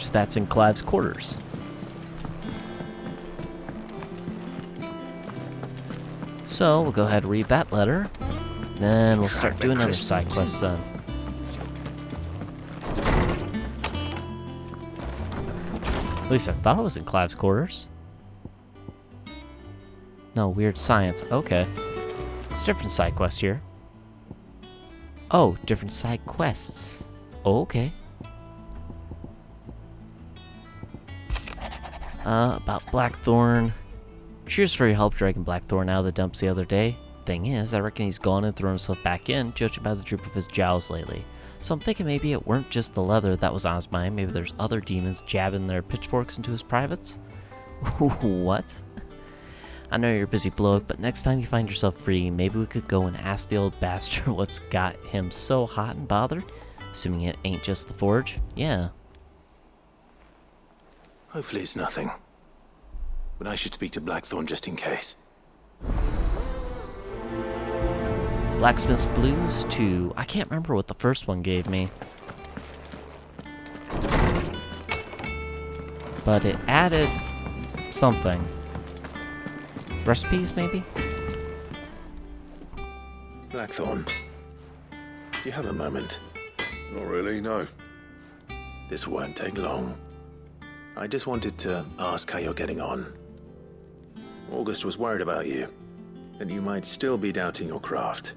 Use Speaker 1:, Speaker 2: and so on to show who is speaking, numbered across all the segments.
Speaker 1: message that's in Clive's quarters. So we'll go ahead and read that letter. Then we'll start doing other side quests then. At least I thought it was in Clive's quarters. No, weird science. Okay. It's a different side quest here. Oh, different side quests. Oh, okay. About Blackthorn. Cheers for your help dragging Blackthorn out of the dumps the other day. Thing is, I reckon he's gone and thrown himself back in, judging by the droop of his jowls lately. So I'm thinking maybe it weren't just the leather that was on his mind. Maybe there's other demons jabbing their pitchforks into his privates. What? I know you're a busy bloke, but next time you find yourself free, maybe we could go and ask the old bastard what's got him so hot and bothered. Assuming it ain't just the forge. Yeah.
Speaker 2: Hopefully it's nothing. But I should speak to Blackthorn just in case.
Speaker 1: Blacksmith's Blues 2. I can't remember what the first one gave me. But it added something. Recipes, maybe?
Speaker 2: Blackthorn, do you have a moment?
Speaker 3: Not really, no.
Speaker 2: This won't take long. I just wanted to ask how you're getting on. August was worried about you, that you might still be doubting your craft,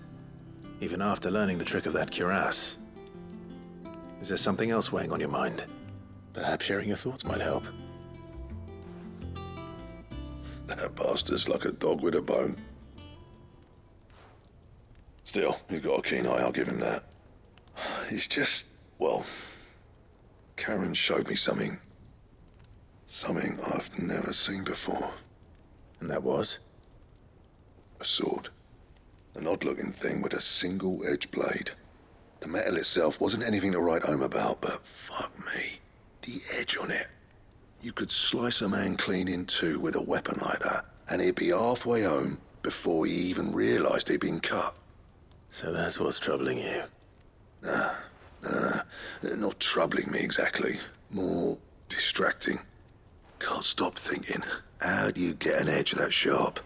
Speaker 2: even after learning the trick of that cuirass. Is there something else weighing on your mind? Perhaps sharing your thoughts might help.
Speaker 3: That bastard's like a dog with a bone. Still, you've got a keen eye, I'll give him that. He's just, well, Karen showed me something. Something I've never seen before.
Speaker 2: And that was?
Speaker 3: A sword. An odd-looking thing with a single-edged blade. The metal itself wasn't anything to write home about, but fuck me. The edge on it. You could slice a man clean in two with a weapon like that, and he'd be halfway home before he even realised he'd been cut.
Speaker 2: So that's what's troubling you?
Speaker 3: Nah. Not troubling me exactly. More distracting. Can't stop thinking, how do you get an edge that sharp?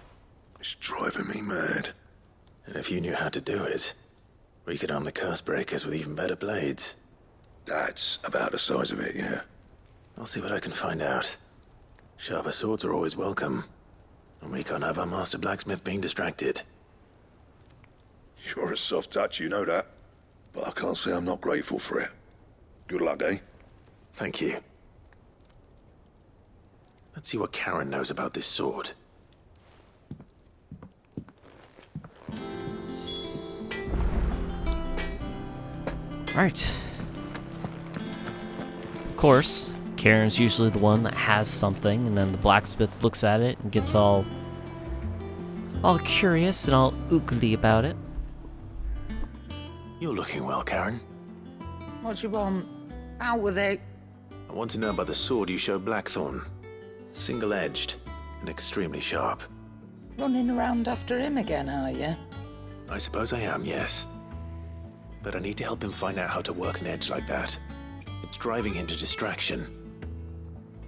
Speaker 3: It's driving me mad.
Speaker 2: And if you knew how to do it, we could arm the curse breakers with even better blades.
Speaker 3: That's about the size of it, yeah.
Speaker 2: I'll see what I can find out. Sharper swords are always welcome. And we can't have our master blacksmith being distracted.
Speaker 3: You're a soft touch, you know that. But I can't say I'm not grateful for it. Good luck, eh?
Speaker 2: Thank you. Let's see what Karen knows about this sword.
Speaker 1: Right. Of course, Karen's usually the one that has something, and then the blacksmith looks at it and gets all curious and all oogly about it.
Speaker 2: You're looking well, Karen.
Speaker 4: What do you want? Out with it.
Speaker 2: I want to know about the sword you showed Blackthorn. Single-edged and extremely sharp.
Speaker 4: Running around after him again, are you?
Speaker 2: I suppose I am, yes. But I need to help him find out how to work an edge like that. It's driving him to distraction.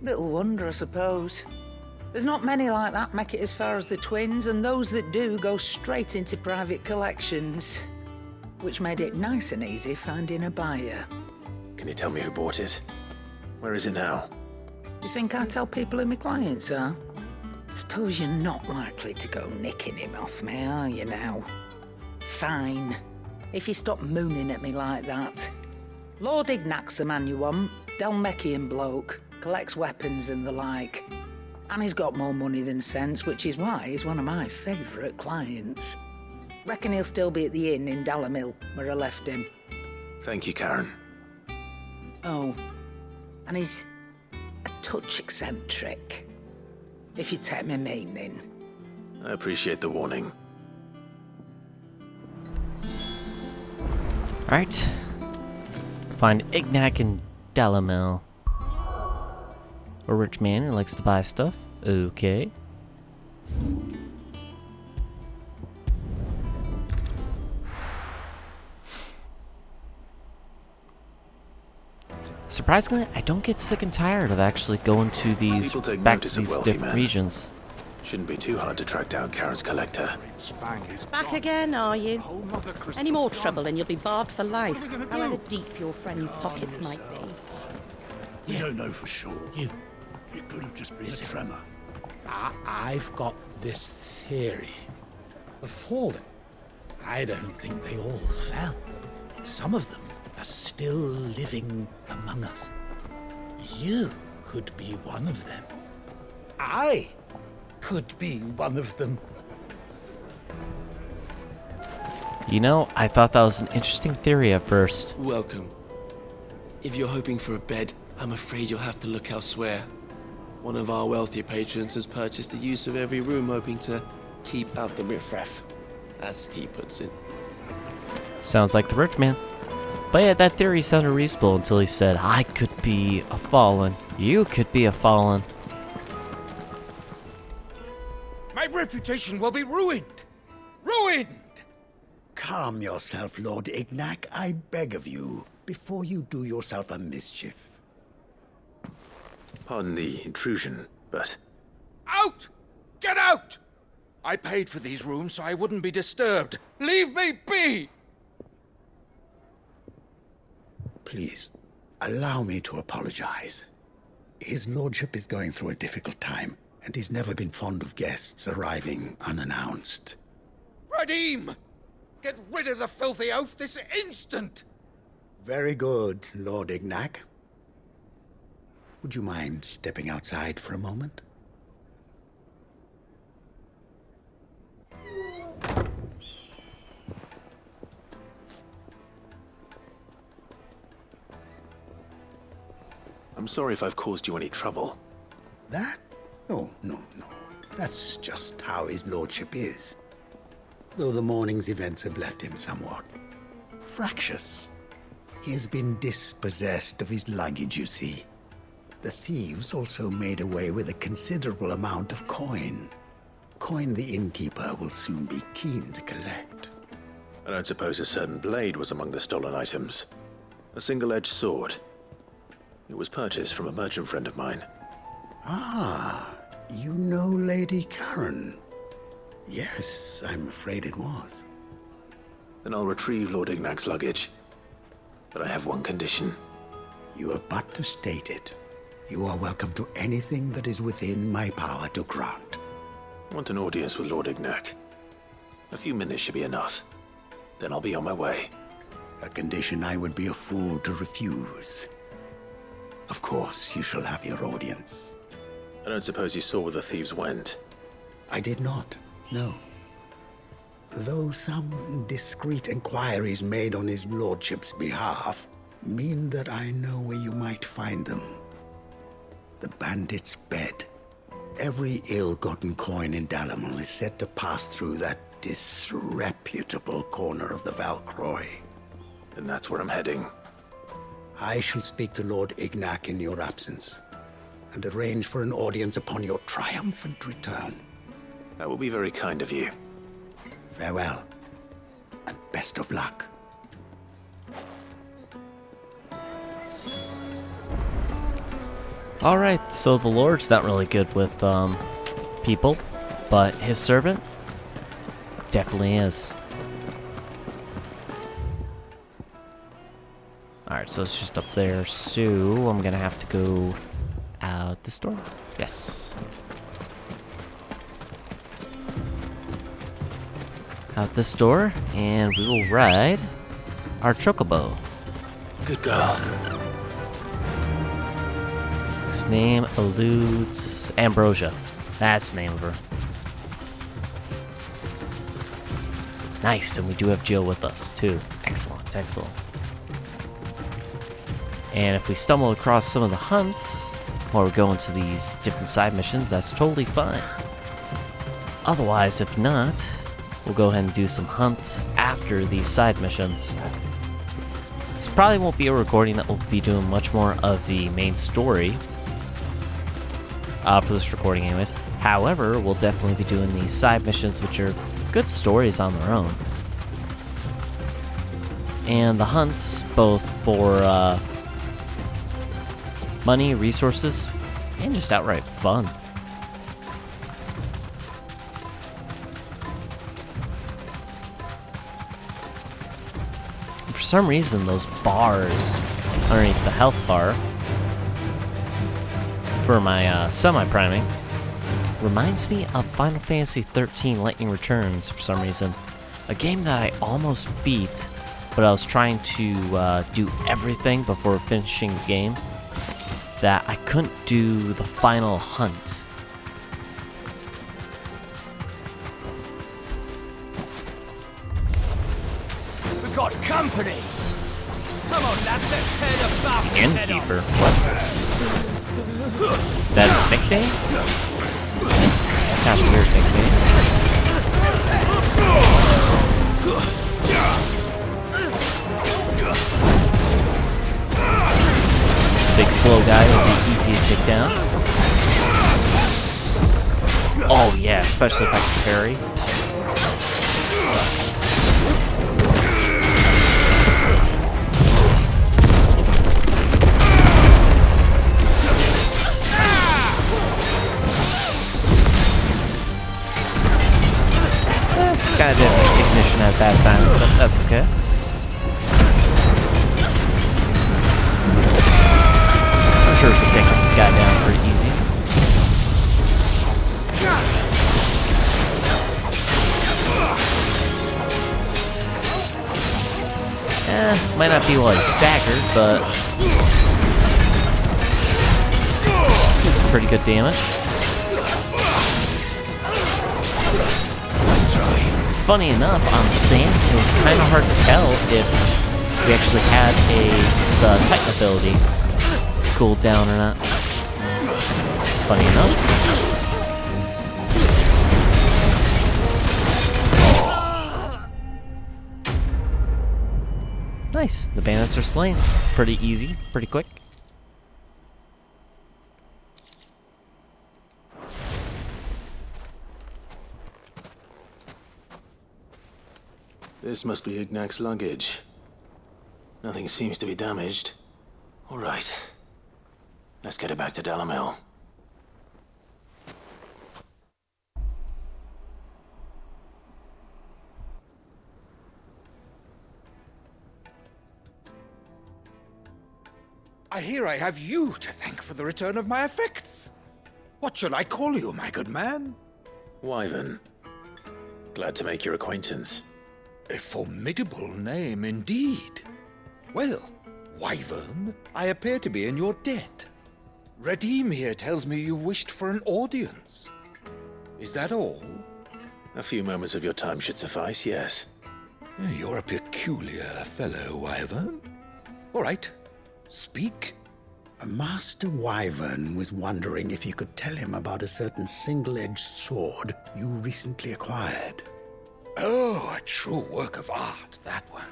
Speaker 4: Little wonder, I suppose. There's not many like that make it as far as the twins, and those that do go straight into private collections. Which made it nice and easy finding a buyer.
Speaker 2: Can you tell me who bought it? Where is it now?
Speaker 4: You think I tell people who my clients are? Suppose you're not likely to go nicking him off me, are you now? Fine. If you stop mooning at me like that. Lord Ignac's the man you want. Dalmekian bloke. Collects weapons and the like. And he's got more money than sense, which is why he's one of my favourite clients. Reckon he'll still be at the inn in Dalamil, where I left him.
Speaker 2: Thank you, Karen.
Speaker 4: Oh, and he's a touch eccentric, if you take my meaning.
Speaker 2: I appreciate the warning.
Speaker 1: Alright. Find Ignac in Dalamil. A rich man who likes to buy stuff. Okay. Surprisingly, I don't get sick and tired of actually going to these
Speaker 2: People take
Speaker 1: back
Speaker 2: notice
Speaker 1: to
Speaker 2: of
Speaker 1: these
Speaker 2: wealthy
Speaker 1: different
Speaker 2: men.
Speaker 1: regions.
Speaker 2: Shouldn't be too hard to track down Karen's collector.
Speaker 5: Back again, are you? Any more trouble and you'll be barred for life,
Speaker 6: What are we gonna
Speaker 5: however
Speaker 6: do?
Speaker 5: deep your friends' pockets might be.
Speaker 6: We don't know for sure. It could have just been a tremor.
Speaker 7: I've got this theory. The fallen. I don't think they all fell. Some of them are still living among us. You could be one of them. I could be one of them.
Speaker 1: You know, I thought that was an interesting theory at first.
Speaker 8: Welcome. If you're hoping for a bed, I'm afraid you'll have to look elsewhere. One of our wealthier patrons has purchased the use of every room, hoping to keep out the riffraff, as he puts it.
Speaker 1: Sounds like the rich man. But yeah, that theory sounded reasonable until he said, I could be a fallen. You could be a fallen.
Speaker 7: My reputation will be ruined. Ruined!
Speaker 6: Calm yourself, Lord Ignac, I beg of you, before you do yourself a mischief.
Speaker 2: Pardon the intrusion, but
Speaker 7: Out! Get out! I paid for these rooms so I wouldn't be disturbed. Leave me be!
Speaker 6: Please, allow me to apologize. His lordship is going through a difficult time, and he's never been fond of guests arriving unannounced.
Speaker 7: Radim! Get rid of the filthy oaf this instant!
Speaker 6: Very good, Lord Ignac. Would you mind stepping outside for a moment?
Speaker 2: I'm sorry if I've caused you any trouble.
Speaker 6: That? Oh, no. That's just how his lordship is. Though the morning's events have left him somewhat fractious. He has been dispossessed of his luggage, you see. The thieves also made away with a considerable amount of coin. Coin the innkeeper will soon be keen to collect.
Speaker 2: I don't suppose a certain blade was among the stolen items. A single-edged sword. It was purchased from a merchant friend of mine.
Speaker 6: Ah, you know Lady Karen. Yes, I'm afraid it was.
Speaker 2: Then I'll retrieve Lord Ignac's luggage. But I have one condition.
Speaker 6: You have but to state it. You are welcome to anything that is within my power to grant.
Speaker 2: I want an audience with Lord Ignac. A few minutes should be enough. Then I'll be on my way.
Speaker 6: A condition I would be a fool to refuse. Of course, you shall have your audience.
Speaker 2: I don't suppose you saw where the thieves went.
Speaker 6: I did not, no. Though some discreet inquiries made on his lordship's behalf mean that I know where you might find them. The bandit's bed. Every ill-gotten coin in Dalamil is said to pass through that disreputable corner of the Valcroy.
Speaker 2: And that's where I'm heading.
Speaker 6: I shall speak to Lord Ignac in your absence, and arrange for an audience upon your triumphant return.
Speaker 2: That will be very kind of you.
Speaker 6: Farewell, and best of luck.
Speaker 1: Alright, so the Lord's not really good with people, but his servant definitely is. Alright, so it's just up there, so I'm gonna have to go out this door. Yes. Out this door, and we will ride our chocobo.
Speaker 2: Good girl.
Speaker 1: Whose name eludes Ambrosia. That's the name of her. Nice, and we do have Jill with us, too. Excellent, excellent. And if we stumble across some of the hunts, while we're going to these different side missions, that's totally fine. Otherwise, if not, we'll go ahead and do some hunts after these side missions. This probably won't be a recording that will be doing much more of the main story. For this recording anyways. However, we'll definitely be doing these side missions, which are good stories on their own. And the hunts, both for money, resources, and just outright fun. For some reason, those bars underneath the health bar for my semi-priming reminds me of Final Fantasy XIII Lightning Returns for some reason. A game that I almost beat, but I was trying to do everything before finishing the game, that I couldn't do the final hunt.
Speaker 9: We've got company! Come on, lads, let's tear the bastard's head off.
Speaker 1: Innkeeper? What? That is nickname? That's a weird nickname. Big slow guy will be easy to take down. Oh yeah, especially if I can parry. Kinda did ignition at that time, but that's okay. I'm sure we could take this guy down pretty easy. Might not be while he's staggered, but it's pretty good damage. Funny enough, on the sand, it was kind of hard to tell if we actually had the Titan ability cooled down or not. Funny enough. Nice, the bandits are slain. Pretty easy, pretty quick.
Speaker 2: This must be Ignac's luggage. Nothing seems to be damaged. All right. Let's get it back to Dalamil.
Speaker 10: I hear I have you to thank for the return of my effects. What shall I call you, my good man?
Speaker 2: Wyvern. Glad to make your acquaintance.
Speaker 10: A formidable name indeed. Well, Wyvern, I appear to be in your debt. Redeem here tells me you wished for an audience. Is that all?
Speaker 2: A few moments of your time should suffice, yes.
Speaker 10: You're a peculiar fellow, Wyvern. All right, speak.
Speaker 6: Master Wyvern was wondering if you could tell him about a certain single-edged sword you recently acquired.
Speaker 10: Oh, a true work of art, that one.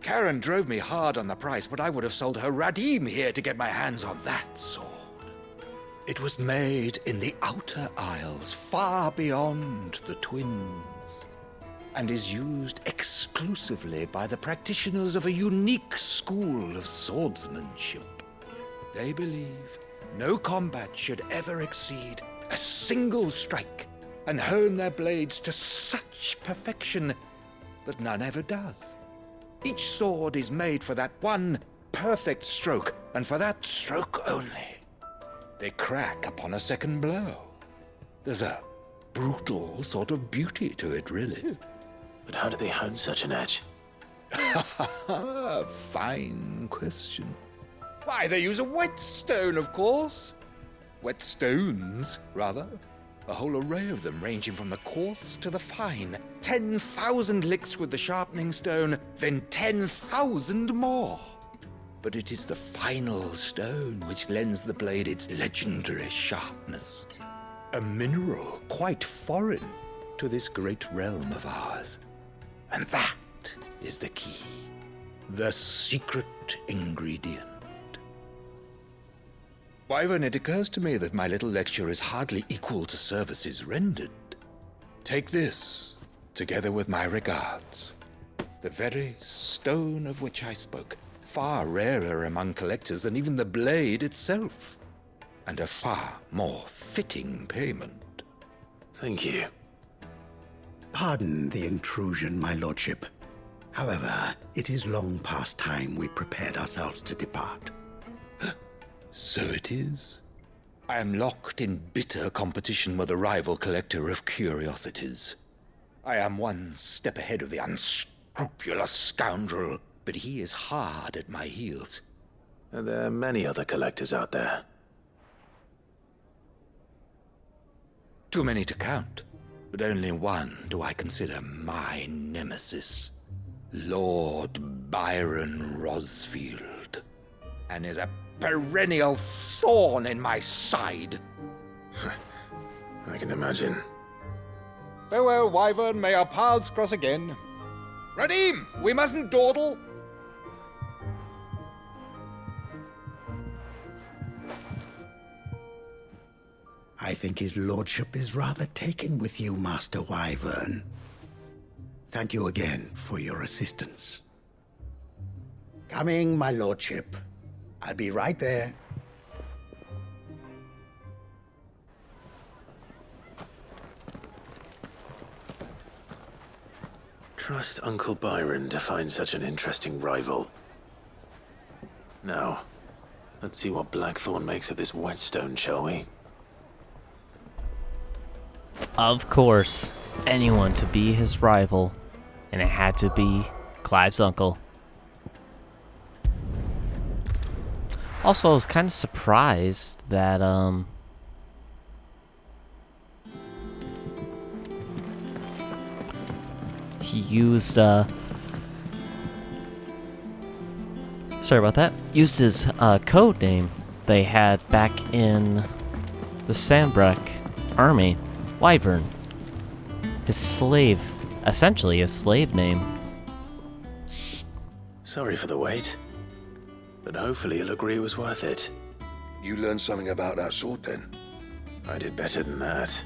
Speaker 10: Karen drove me hard on the price, but I would have sold her Radim here to get my hands on that sword. It was made in the Outer Isles, far beyond the Twins, and is used exclusively by the practitioners of a unique school of swordsmanship. They believe no combat should ever exceed a single strike, and hone their blades to such perfection that none ever does. Each sword is made for that one perfect stroke, and for that stroke only. They crack upon a second blow. There's a brutal sort of beauty to it, really.
Speaker 2: But how do they hone such an edge?
Speaker 10: Fine question. Why, they use a whetstone, of course. Whetstones, rather. A whole array of them, ranging from the coarse to the fine. 10,000 licks with the sharpening stone, then 10,000 more. But it is the final stone which lends the blade its legendary sharpness. A mineral quite foreign to this great realm of ours. And that is the key. The secret ingredient. Wyvern, it occurs to me that my little lecture is hardly equal to services rendered. Take this, together with my regards. The very stone of which I spoke, far rarer among collectors than even the blade itself, and a far more fitting payment.
Speaker 2: Thank you.
Speaker 6: Pardon the intrusion, my lordship. However, it is long past time we prepared ourselves to depart.
Speaker 10: So it is. I am locked in bitter competition with a rival collector of curiosities. I am one step ahead of the unscrupulous scoundrel, but he is hard at my heels.
Speaker 2: Are there many other collectors out there?
Speaker 10: Too many to count, but only one do I consider my nemesis. Lord Byron Rosfield, and is a perennial thorn in my side.
Speaker 2: I can imagine.
Speaker 10: Farewell, Wyvern, may our paths cross again. Radim, we mustn't dawdle.
Speaker 6: I think his lordship is rather taken with you, Master Wyvern. Thank you again for your assistance. Coming, my lordship. I'll be right there.
Speaker 2: Trust Uncle Byron to find such an interesting rival. Now, let's see what Blackthorn makes of this whetstone, shall we?
Speaker 1: Of course, anyone to be his rival, and it had to be Clive's uncle. Also, I was kind of surprised that, he used, sorry about that, used his, code name they had back in the Sandbreck army, Wyvern. His slave, essentially his slave name.
Speaker 2: Sorry for the wait, but hopefully you'll agree it was worth it.
Speaker 3: You learned something about that sword then?
Speaker 2: I did better than that.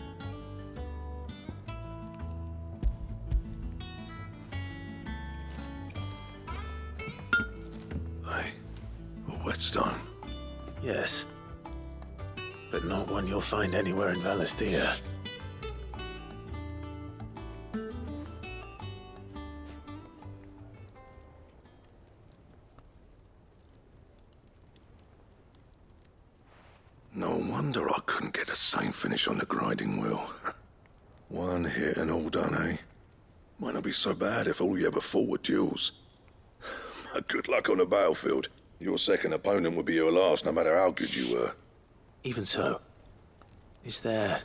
Speaker 3: A whetstone?
Speaker 2: Yes. But not one you'll find anywhere in Valisthea.
Speaker 3: No wonder I couldn't get the same finish on the grinding wheel. One hit and all done, eh? Might not be so bad if all you ever fought were duels. But good luck on the battlefield. Your second opponent would be your last, no matter how good you were.
Speaker 2: Even so, is there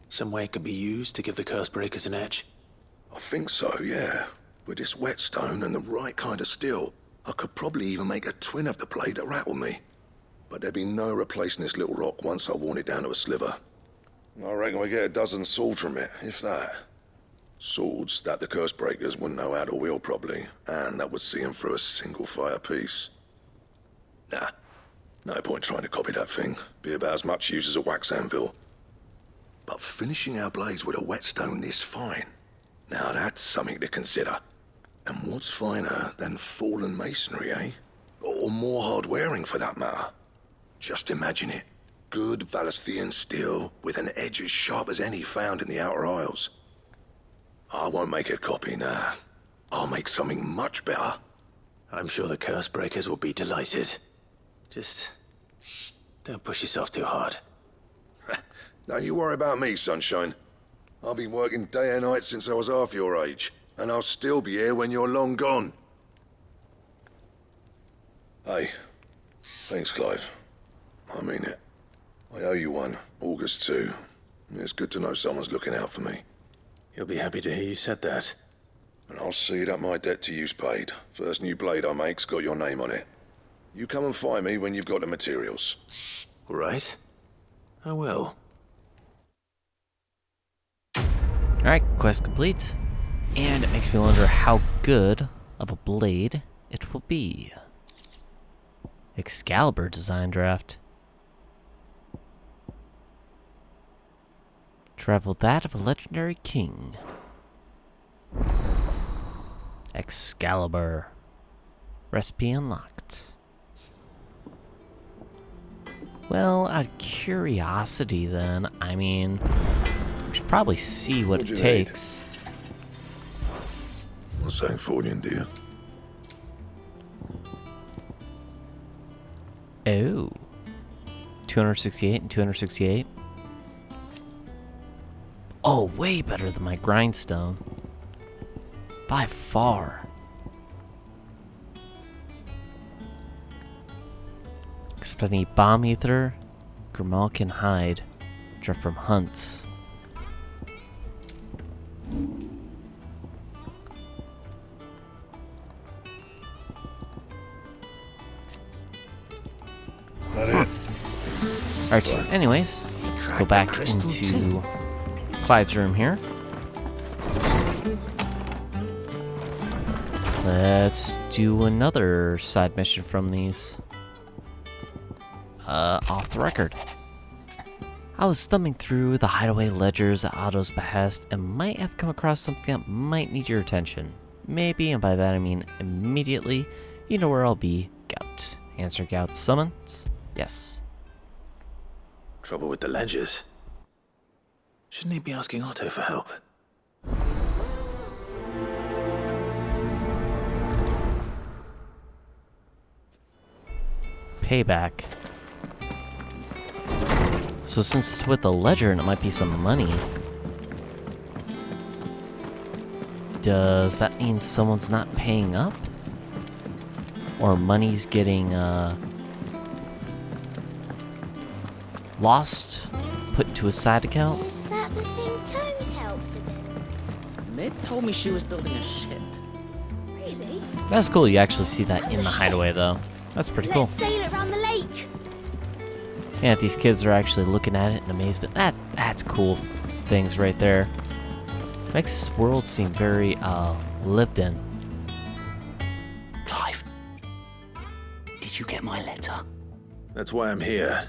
Speaker 2: some way it could be used to give the curse breakers an edge?
Speaker 3: I think so, yeah. With this whetstone and the right kind of steel, I could probably even make a twin of the blade that rattled me. But there'd be no replacing this little rock once I worn it down to a sliver. I reckon we get a dozen swords from it, if that. Swords that the curse breakers wouldn't know how to wield properly, and that would see them through a single fire piece. Nah, no point trying to copy that thing. Be about as much use as a wax anvil. But finishing our blades with a whetstone this fine, now that's something to consider. And what's finer than fallen masonry, eh? Or more hard-wearing, for that matter. Just imagine it. Good Valisthean steel with an edge as sharp as any found in the Outer Isles. I won't make a copy, nah. I'll make something much better.
Speaker 2: I'm sure the curse breakers will be delighted. Just don't push yourself too hard.
Speaker 3: Don't you worry about me, sunshine. I've been working day and night since I was half your age, and I'll still be here when you're long gone. Hey, thanks, Clive. I mean it. I owe you one, August too. It's good to know someone's looking out for me.
Speaker 2: He'll be happy to hear you said that.
Speaker 3: And I'll see that my debt to you's paid. First new blade I make's got your name on it. You come and find me when you've got the materials.
Speaker 2: All right. I will.
Speaker 1: Alright, quest complete. And it makes me wonder how good of a blade it will be. Excalibur design draft. Travel that of a legendary king. Excalibur. Recipe unlocked. Well, out of curiosity then, I mean, we should probably see what it takes.
Speaker 3: What's St. Fordian, dear?
Speaker 1: Oh. 268 and 268. Oh, way better than my grindstone. By far. Except I need bomb ether, Grimalkin hide, which are from hunts. Alright, anyways, let's go back into Clive's room here. Let's do another side mission from these. Off the record. I was thumbing through the hideaway ledgers at Otto's behest and might have come across something that might need your attention. Maybe, and by that I mean immediately, you know where I'll be. Gout. Answer Gout's summons? Yes.
Speaker 2: Trouble with the ledgers? Shouldn't he be asking Otto for help?
Speaker 1: Payback. So since it's with the ledger and it might be some money, does that mean someone's not paying up? Or money's getting lost, put to a side account?
Speaker 11: Is that the thing Tomes helped him in?
Speaker 5: Mid told me she was building a ship.
Speaker 11: Really?
Speaker 1: That's cool, you actually see that in the hideaway though. That's pretty cool.
Speaker 11: Let's sail it around the lake.
Speaker 1: Yeah, these kids are actually looking at it in amazement. That's cool things right there. Makes this world seem very lived in.
Speaker 6: Clive, did you get my letter?
Speaker 2: That's why I'm here.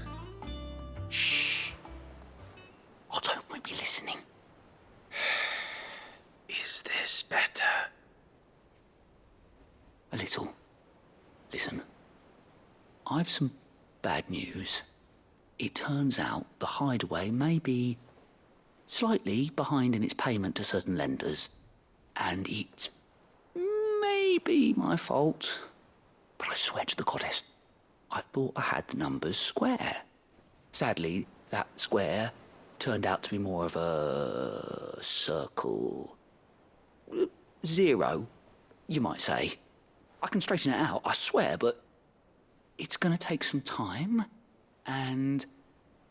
Speaker 6: Shh. Otto won't be listening.
Speaker 2: Is this better?
Speaker 6: A little. Listen, I've some bad news. It turns out the hideaway may be slightly behind in its payment to certain lenders, and it may be my fault. But I swear to the goddess, I thought I had the numbers square. Sadly, that square turned out to be more of a circle. 0, you might say. I can straighten it out, I swear, but it's gonna take some time, and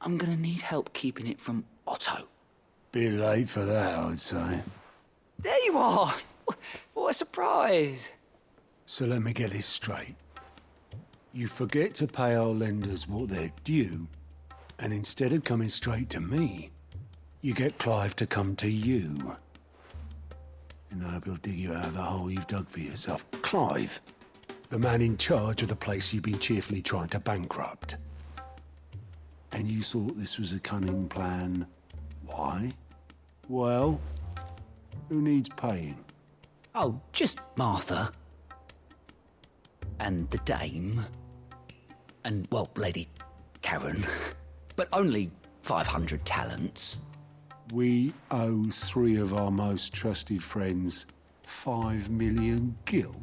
Speaker 6: I'm gonna need help keeping it from Otto.
Speaker 12: Bit late for that, I'd say.
Speaker 6: There you are! What a surprise!
Speaker 12: So let me get this straight. You forget to pay our lenders what they're due, and instead of coming straight to me, you get Clive to come to you. And I hope he'll dig you out of the hole you've dug for yourself. Clive, the man in charge of the place you've been cheerfully trying to bankrupt. And you thought this was a cunning plan. Why? Well, who needs paying?
Speaker 6: Oh, just Martha. And the dame. And, well, Lady Karen. But only 500 talents.
Speaker 12: We owe 3 of our most trusted friends 5 million gil.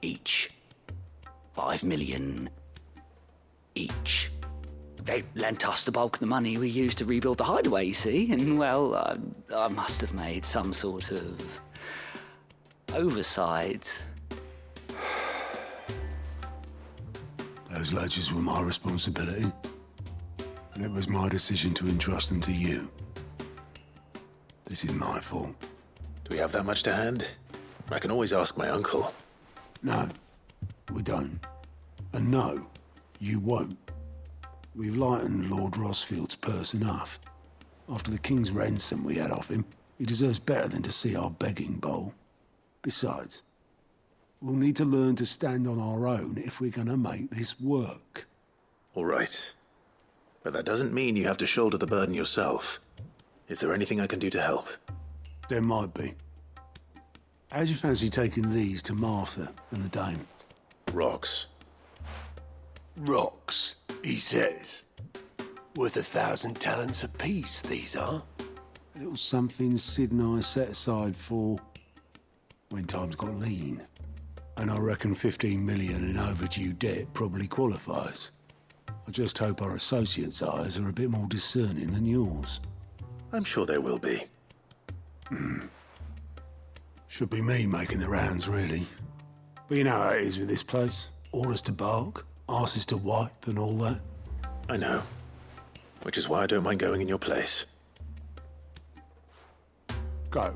Speaker 6: Each. 5 million each. They lent us the bulk of the money we used to rebuild the hideaway, you see, and, well, I must have made some sort of oversight.
Speaker 12: Those ledgers were my responsibility, and it was my decision to entrust them to you. This is my fault.
Speaker 2: Do we have that much to hand? I can always ask my uncle.
Speaker 12: No, we don't. And no, you won't. We've lightened Lord Rosfield's purse enough. After the king's ransom we had off him, he deserves better than to see our begging bowl. Besides, we'll need to learn to stand on our own if we're gonna make this work.
Speaker 2: All right. But that doesn't mean you have to shoulder the burden yourself. Is there anything I can do to help?
Speaker 12: There might be. How'd you fancy taking these to Martha and the dame?
Speaker 2: Rocks.
Speaker 12: Rocks, he says. Worth 1,000 talents apiece, these are. A little something Sid and I set aside for when times got lean. And I reckon 15 million in overdue debt probably qualifies. I just hope our associates' eyes are a bit more discerning than yours.
Speaker 2: I'm sure there will be.
Speaker 12: Should be me making the rounds, really. But you know how it is with this place. Orders to bark, arses to wipe, and all that.
Speaker 2: I know. Which is why I don't mind going in your place.
Speaker 12: Go.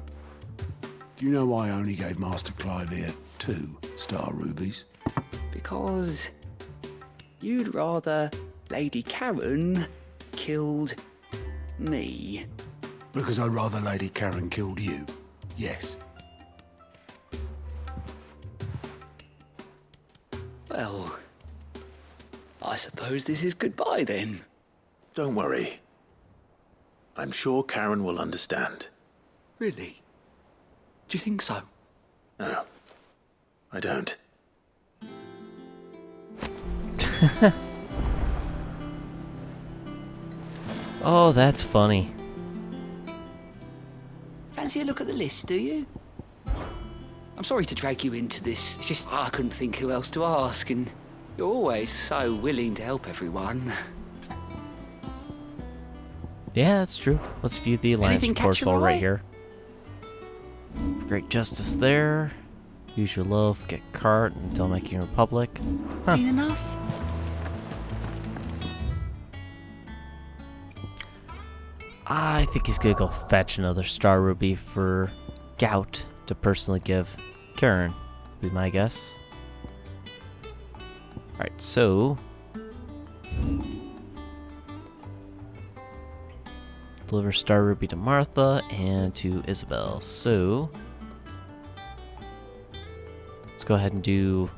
Speaker 12: Do you know why I only gave Master Clive here 2 star rubies?
Speaker 13: Because you'd rather Lady Karen killed me.
Speaker 12: Because I'd rather Lady Karen killed you. Yes.
Speaker 13: Well, I suppose this is goodbye then.
Speaker 2: Don't worry. I'm sure Karen will understand.
Speaker 13: Really? Do you think so?
Speaker 2: No, I don't.
Speaker 1: Oh, that's funny.
Speaker 13: Fancy a look at the list, do you? I'm sorry to drag you into this. It's just I couldn't think who else to ask, and you're always so willing to help everyone.
Speaker 1: Yeah, that's true. Let's view the Alliance
Speaker 13: Anything
Speaker 1: reports
Speaker 13: catch your
Speaker 1: while right
Speaker 13: eye?
Speaker 1: here. Great justice there. Use your loaf, get cart until making Republic. Huh.
Speaker 13: Seen enough?
Speaker 1: I think he's gonna go fetch another Star Ruby for Gout to personally give Karen, be my guess. Alright, so deliver Star Ruby to Martha and to Isabel. So let's go ahead and do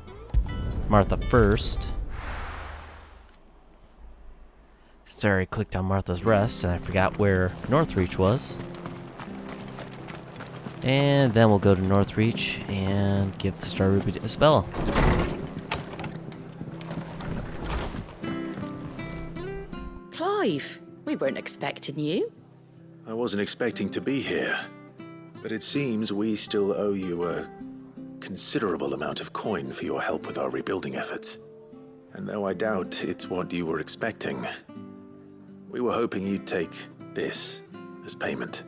Speaker 1: Martha first. Sorry, I clicked on Martha's Rest and I forgot where Northreach was. And then we'll go to Northreach and give the Star Ruby to Isabella.
Speaker 5: Clive, we weren't expecting you.
Speaker 2: I wasn't expecting to be here, but it seems we still owe you a considerable amount of coin for your help with our rebuilding efforts. And though I doubt it's what you were expecting, we were hoping you'd take this as payment.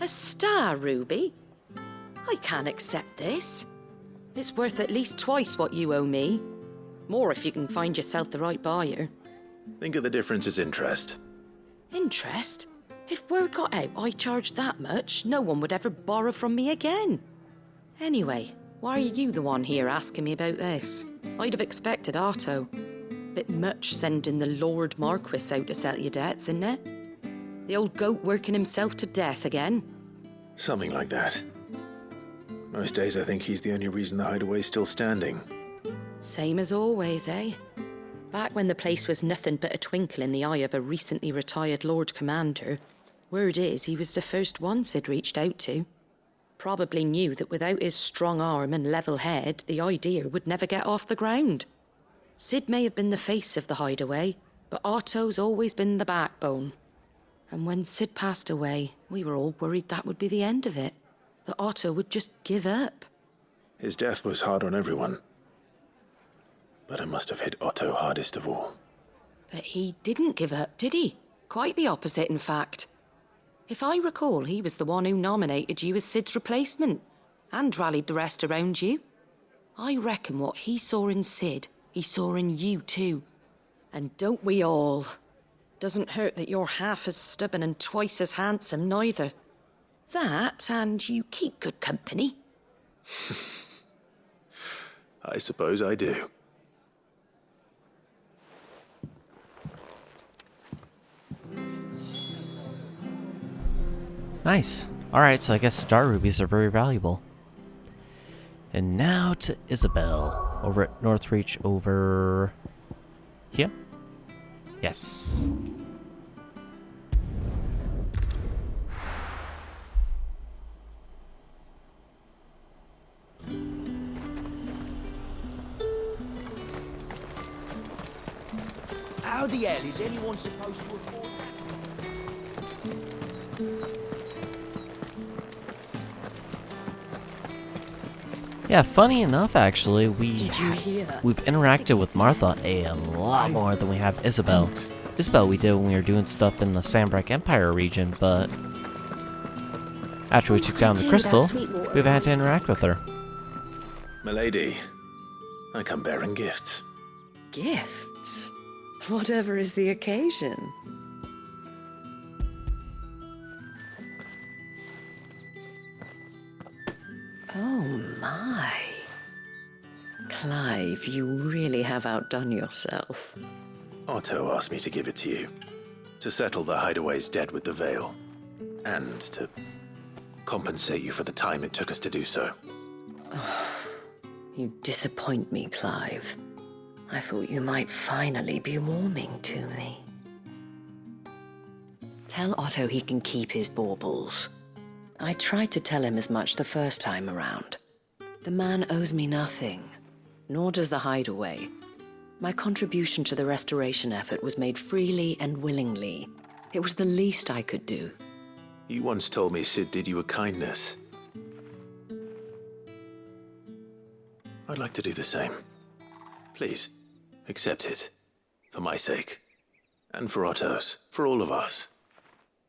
Speaker 5: A star ruby? I can't accept this. It's worth at least twice what you owe me. More if you can find yourself the right buyer.
Speaker 2: Think of the difference as interest.
Speaker 5: Interest? If word got out I charged that much, no one would ever borrow from me again. Anyway, why are you the one here asking me about this? I'd have expected Otto. Bit much sending the Lord Marquis out to settle your debts, isn't it? The old goat working himself to death again?
Speaker 2: Something like that. Most days I think he's the only reason the hideaway's still standing.
Speaker 5: Same as always, eh? Back when the place was nothing but a twinkle in the eye of a recently retired Lord Commander, word is he was the first one Sid reached out to. Probably knew that without his strong arm and level head, the idea would never get off the ground. Sid may have been the face of the hideaway, but Otto's always been the backbone. And when Sid passed away, we were all worried that would be the end of it. That Otto would just give up.
Speaker 2: His death was hard on everyone. But it must have hit Otto hardest of all.
Speaker 5: But he didn't give up, did he? Quite the opposite, in fact. If I recall, he was the one who nominated you as Sid's replacement, and rallied the rest around you. I reckon what he saw in Sid, he saw in you too. And don't we all? Doesn't hurt that you're half as stubborn and twice as handsome, neither. That, and you keep good company.
Speaker 2: I suppose I do.
Speaker 1: Nice. Alright, so I guess Star Rubies are very valuable. And now to Isabel. Over at Northreach over here? Yes.
Speaker 9: How the hell is anyone supposed to afford...
Speaker 1: Yeah, funny enough, actually, we've interacted with Martha a lot more than we have Isabel. Isabel we did when we were doing stuff in the Sandbreak Empire region, but after we took down the crystal, we've had to interact with her.
Speaker 2: Milady, I come bearing gifts.
Speaker 5: Gifts? Whatever is the occasion. Oh my. Clive, you really have outdone yourself.
Speaker 2: Otto asked me to give it to you. To settle the Hideaway's debt with the Veil. And to compensate you for the time it took us to do so.
Speaker 5: You disappoint me, Clive. I thought you might finally be warming to me. Tell Otto he can keep his baubles. I tried to tell him as much the first time around. The man owes me nothing, nor does the Hideaway. My contribution to the restoration effort was made freely and willingly. It was the least I could do.
Speaker 2: You once told me Sid did you a kindness. I'd like to do the same. Please, accept it. For my sake. And for Otto's. For all of us.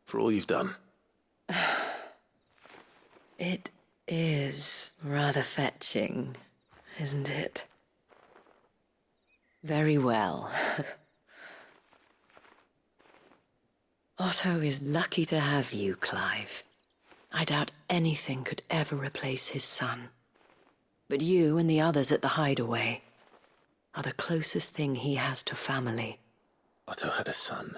Speaker 2: For all you've done.
Speaker 5: It is rather fetching, isn't it? Very well. Otto is lucky to have you, Clive. I doubt anything could ever replace his son. But you and the others at the Hideaway are the closest thing he has to family.
Speaker 2: Otto had a son.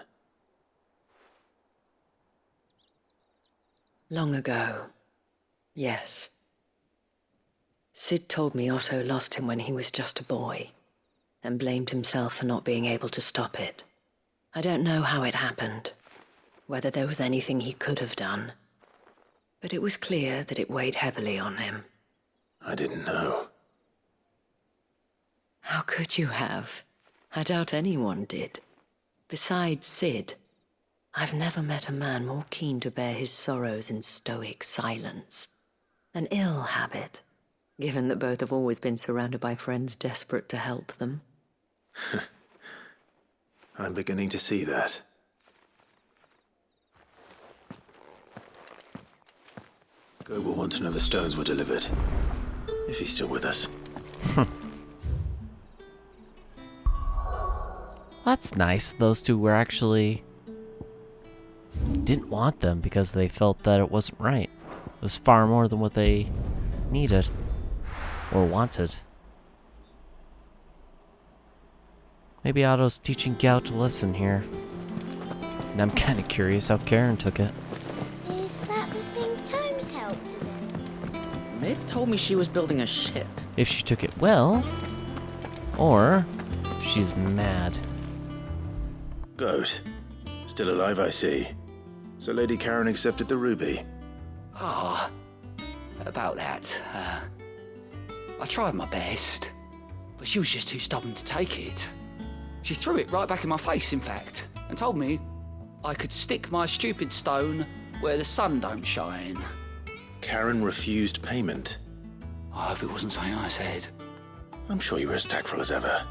Speaker 5: Long ago, yes. Sid told me Otto lost him when he was just a boy, and blamed himself for not being able to stop it. I don't know how it happened, whether there was anything he could have done, but it was clear that it weighed heavily on him.
Speaker 2: I didn't know.
Speaker 5: How could you have? I doubt anyone did. Besides Sid, I've never met a man more keen to bear his sorrows in stoic silence. An ill habit, given that both have always been surrounded by friends desperate to help them.
Speaker 2: I'm beginning to see that. Go will want to know the stones were delivered. If he's still with us.
Speaker 1: That's nice. Those two were actually... didn't want them because they felt that it wasn't right. It was far more than what they needed. Or wanted. Maybe Otto's teaching Gout to listen here. And I'm kinda curious how Karen took it.
Speaker 11: Is that the thing Tomes helped with?
Speaker 4: Mid told me she was building a ship.
Speaker 1: If she took it well, or she's mad.
Speaker 2: Goat. Still alive, I see. So Lady Karen accepted the ruby.
Speaker 13: Ah, about that. I tried my best, but she was just too stubborn to take it. She threw it right back in my face, in fact, and told me I could stick my stupid stone where the sun don't shine.
Speaker 2: Karen refused payment.
Speaker 13: I hope it wasn't something I said.
Speaker 2: I'm sure you were as tactful as ever.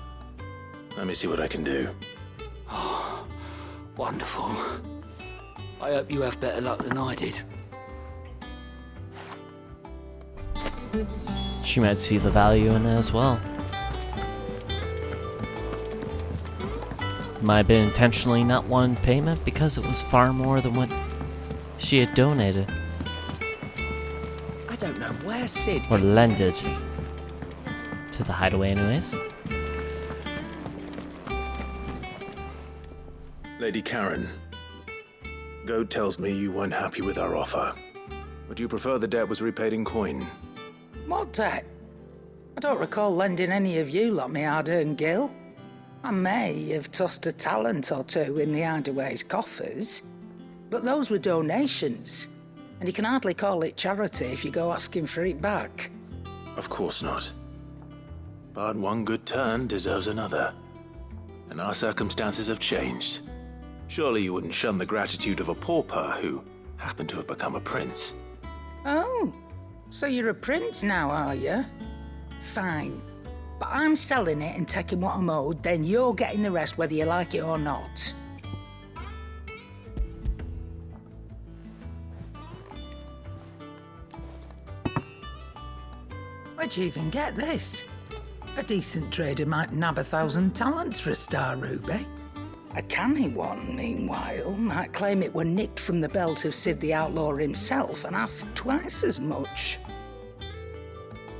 Speaker 2: Let me see what I can do.
Speaker 13: Oh, wonderful. I hope you have better luck than I did.
Speaker 1: She might see the value in it as well. Might have been intentionally not wanting payment because it was far more than what she had donated.
Speaker 9: I don't know where Sid
Speaker 1: Or
Speaker 9: gets
Speaker 1: lended.
Speaker 9: the energy.
Speaker 1: To the Hideaway anyways.
Speaker 2: Lady Karen, Goat tells me you weren't happy with our offer. Would you prefer the debt was repaid in coin?
Speaker 4: What debt? I don't recall lending any of you lot me hard-earned gil. I may have tossed a talent or two in the Hideaway's coffers, but those were donations, and you can hardly call it charity if you go asking for it back.
Speaker 2: Of course not. But one good turn deserves another. and our circumstances have changed. Surely you wouldn't shun the gratitude of a pauper who happened to have become a prince.
Speaker 4: Oh, so you're a prince now, are you? Fine. But I'm selling it and taking what I'm owed, then you're getting the rest whether you like it or not. Where'd you even get this? A decent trader might nab 1,000 talents for a star ruby. A canny one, meanwhile, might claim it were nicked from the belt of Sid the Outlaw himself and ask twice as much.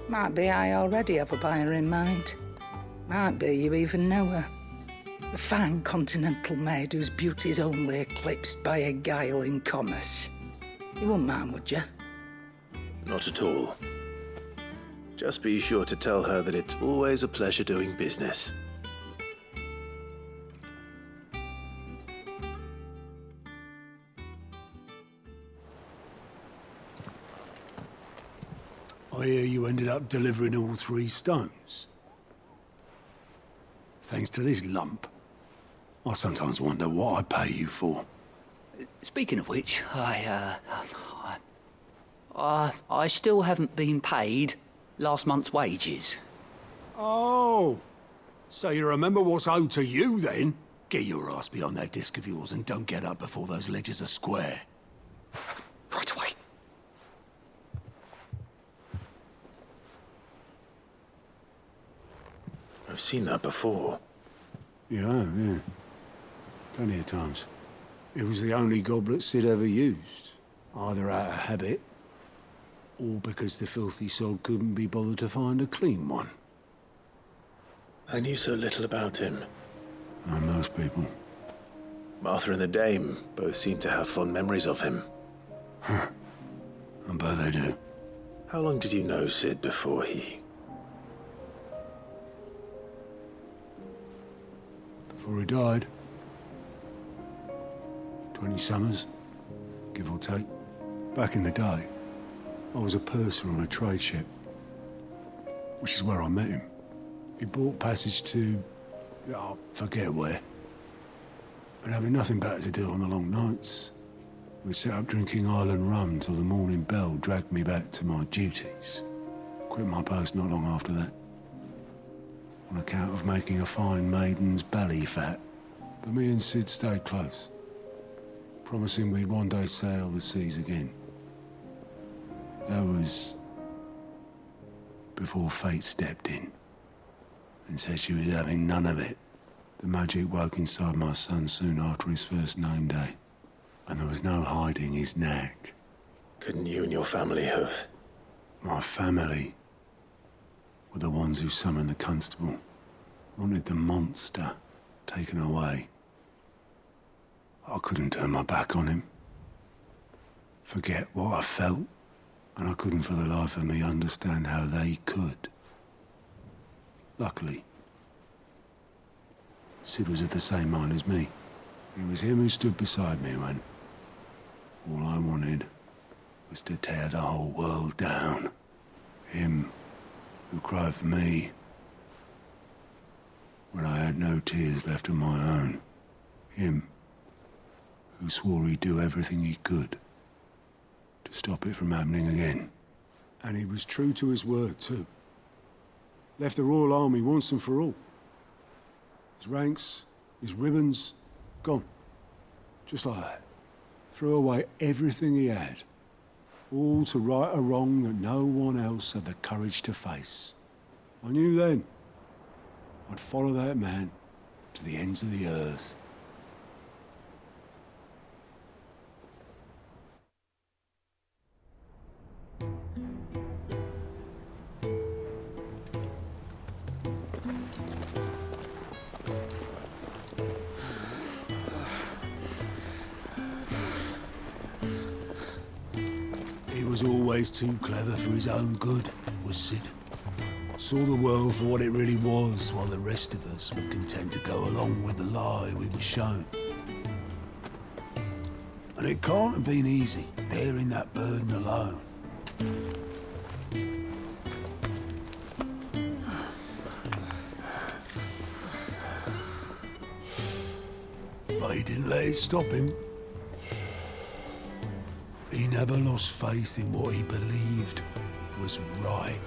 Speaker 4: Might be I already have a buyer in mind. Might be you even know her. A fine continental maid whose beauty's only eclipsed by a guile in commerce. You wouldn't mind, would you?
Speaker 2: Not at all. Just be sure to tell her that it's always a pleasure doing business.
Speaker 12: I hear you ended up delivering all 3 stones. Thanks to this lump. I sometimes wonder what I pay you for.
Speaker 13: Speaking of which, I still haven't been paid last month's wages.
Speaker 12: Oh, so you remember what's owed to you then? Get your ass behind that disc of yours and don't get up before those ledgers are square.
Speaker 13: Right away.
Speaker 2: I've seen that before.
Speaker 12: Yeah. Plenty of times. It was the only goblet Sid ever used. Either out of habit, or because the filthy sod couldn't be bothered to find a clean one.
Speaker 2: I knew so little about him.
Speaker 12: Like most people.
Speaker 2: Martha and the Dame both seem to have fond memories of him.
Speaker 12: I bet they do.
Speaker 2: How long did you know Sid before he...
Speaker 12: Before he died. 20 summers, give or take. Back in the day, I was a purser on a trade ship, which is where I met him. He bought passage to... forget where. But having nothing better to do on the long nights, we sat up drinking island rum till the morning bell dragged me back to my duties. Quit my post not long after that, on account of making a fine maiden's belly fat. But me and Sid stayed close, promising we'd one day sail the seas again. That was before fate stepped in and said she was having none of it. The magic woke inside my son soon after his first name day, and there was no hiding his knack.
Speaker 2: Couldn't you and your family have...
Speaker 12: My family were the ones who summoned the constable, wanted the monster taken away. I couldn't turn my back on him, forget what I felt, and I couldn't for the life of me understand how they could. Luckily, Sid was of the same mind as me. It was him who stood beside me when all I wanted was to tear the whole world down. Him who cried for me when I had no tears left of my own. Him who swore he'd do everything he could to stop it from happening again. And he was true to his word, too. Left the Royal Army once and for all. His ranks, his ribbons, gone. Just like that. Threw away everything he had. All to right a wrong that no one else had the courage to face. I knew then I'd follow that man to the ends of the earth. He was always too clever for his own good, was Sid. Saw the world for what it really was, while the rest of us were content to go along with the lie we were shown. And it can't have been easy, bearing that burden alone. he didn't let it stop him. He never lost faith in what he believed was right.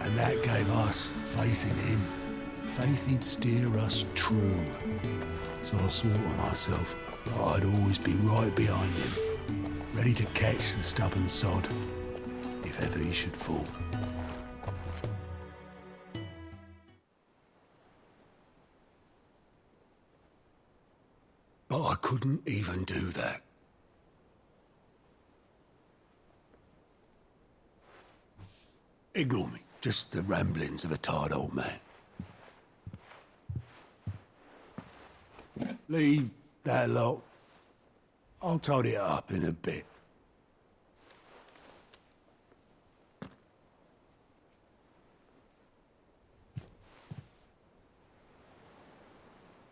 Speaker 12: And that gave us faith in him. Faith he'd steer us true. So I swore to myself that I'd always be right behind him, ready to catch the stubborn sod, if ever he should fall. But I couldn't even do that. Ignore me, just the ramblings of a tired old man. Leave that lot. I'll tidy it up in a bit.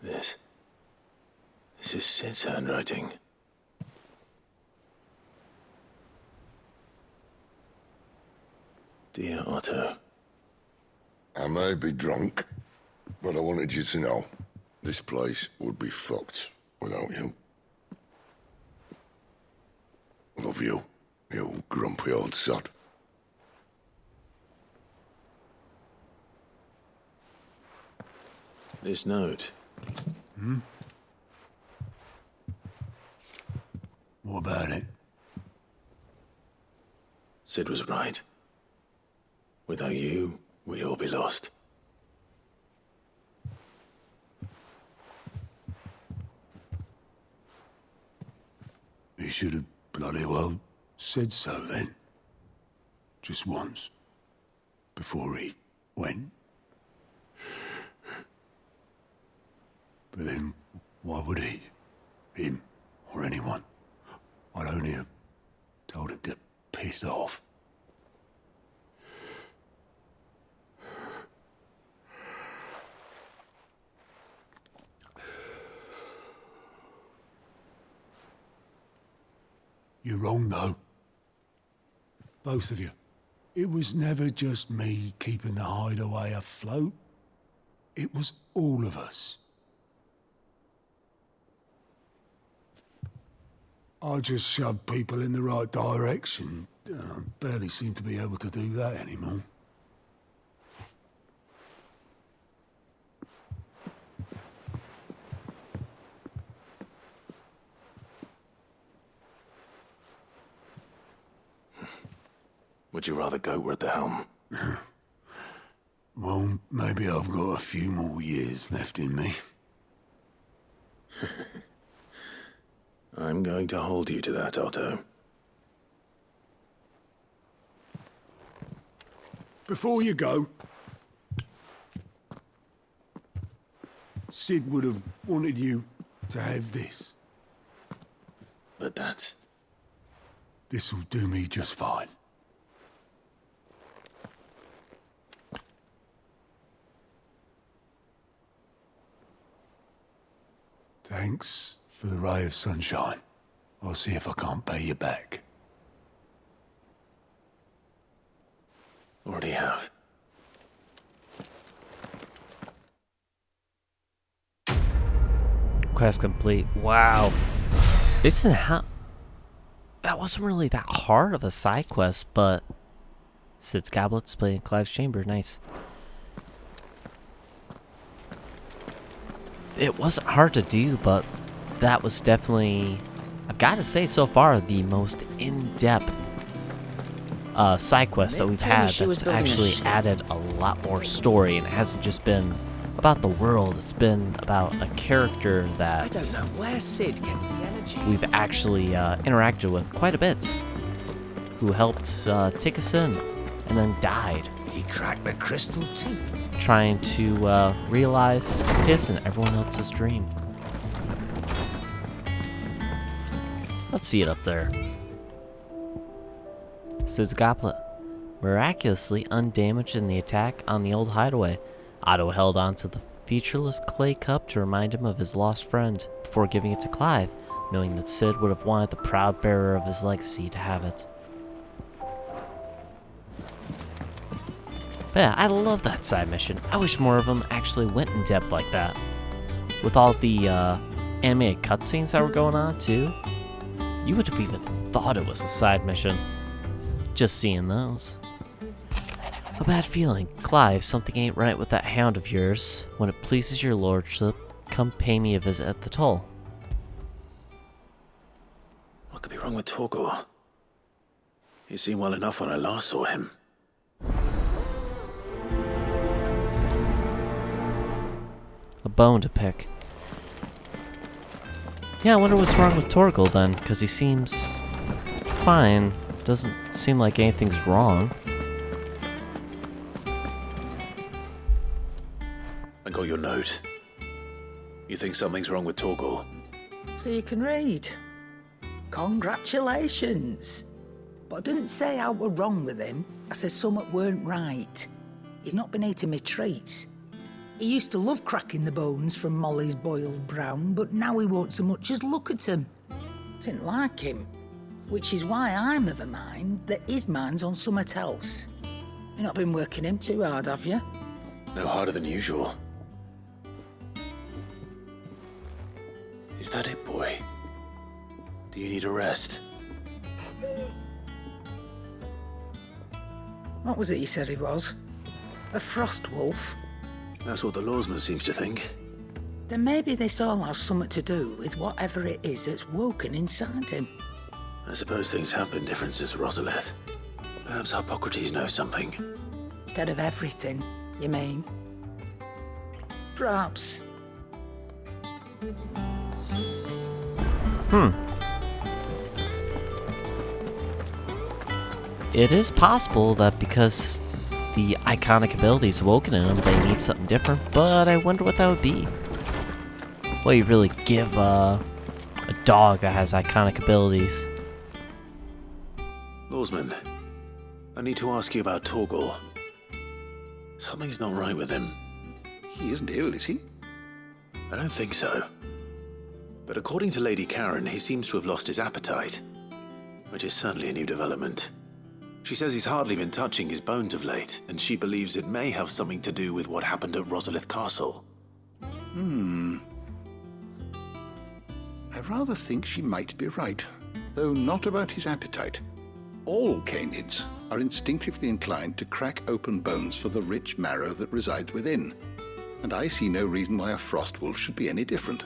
Speaker 2: This is Sid's handwriting. Dear Otto.
Speaker 3: I may be drunk, but I wanted you to know this place would be fucked without you. Love you, you grumpy old sod.
Speaker 2: This note.
Speaker 12: What about it?
Speaker 2: Sid was right. Without you, we'd all be lost.
Speaker 12: He should have bloody well said so then. Just once. Before he went. But then, why would he? Him, or anyone? I'd only have told him to piss off. You're wrong, though. Both of you. It was never just me keeping the hideaway afloat. It was all of us. I just shoved people in the right direction, and I barely seem to be able to do that anymore.
Speaker 2: Would you rather go at the helm?
Speaker 12: Well, maybe I've got a few more years left in me.
Speaker 2: I'm going to hold you to that, Otto.
Speaker 12: Before you go, Sid would have wanted you to have this.
Speaker 2: But that's...
Speaker 12: This'll do me just fine. Thanks for the ray of sunshine. I'll see if I can't pay you back.
Speaker 2: Already have.
Speaker 1: Quest complete. Wow. Listen, how... That wasn't really that hard of a side quest, but... Sid's goblets playing Clive's chamber. Nice. It wasn't hard to do, but that was definitely, I've got to say so far, the most in-depth side quest that we've had that's actually added a lot more story, and it hasn't just been about the world, it's been about a character that
Speaker 9: I don't know where Sid gets the energy.
Speaker 1: We've actually interacted with quite a bit, who helped take us in and then died.
Speaker 9: He cracked the crystal too.
Speaker 1: Trying to realize his and everyone else's dream. Let's see it up there. Sid's goblet. Miraculously undamaged in the attack on the old hideaway, Otto held on to the featureless clay cup to remind him of his lost friend before giving it to Clive, knowing that Sid would have wanted the proud bearer of his legacy to have it. But yeah, I love that side mission. I wish more of them actually went in depth like that. With all the animated cutscenes that were going on too. You would have even thought it was a side mission. Just seeing those. A bad feeling. Clive, something ain't right with that hound of yours. When it pleases your lordship, come pay me a visit at the toll.
Speaker 2: What could be wrong with Torgor? He seemed well enough when I last saw him.
Speaker 1: A bone to pick. Yeah, I wonder what's wrong with Torgor then, because he seems fine. Doesn't seem like anything's wrong.
Speaker 2: I got your note. You think something's wrong with Torgor?
Speaker 4: So you can read. Congratulations. But I didn't say I were wrong with him. I said something weren't right. He's not been eating me treats. He used to love cracking the bones from Molly's boiled brown, but now he won't so much as look at them. Didn't like him. Which is why I'm of a mind that his mind's on something else. You've not been working him too hard, have you?
Speaker 2: No harder than usual. Is that it, boy? Do you need a rest?
Speaker 4: What was it you said he was? A frost wolf?
Speaker 2: That's what the lawsman seems to think.
Speaker 4: Then maybe this all has something to do with whatever it is that's woken inside him.
Speaker 2: I suppose things have been different since Rosalith. Perhaps Hippocrates knows something.
Speaker 4: Instead of everything, you mean? Perhaps.
Speaker 1: It is possible that because the iconic abilities awoken in them, they need something different, but I wonder what that would be. Well, you really give a dog that has iconic abilities.
Speaker 2: Lawsman, I need to ask you about Torgor. Something's not right with him.
Speaker 3: He isn't ill, is he?
Speaker 2: I don't think so. But according to Lady Karen, he seems to have lost his appetite, which is certainly a new development. She says he's hardly been touching his bones of late, and she believes it may have something to do with what happened at Rosalith Castle.
Speaker 3: I rather think she might be right, though not about his appetite. All canids are instinctively inclined to crack open bones for the rich marrow that resides within, and I see no reason why a frost wolf should be any different.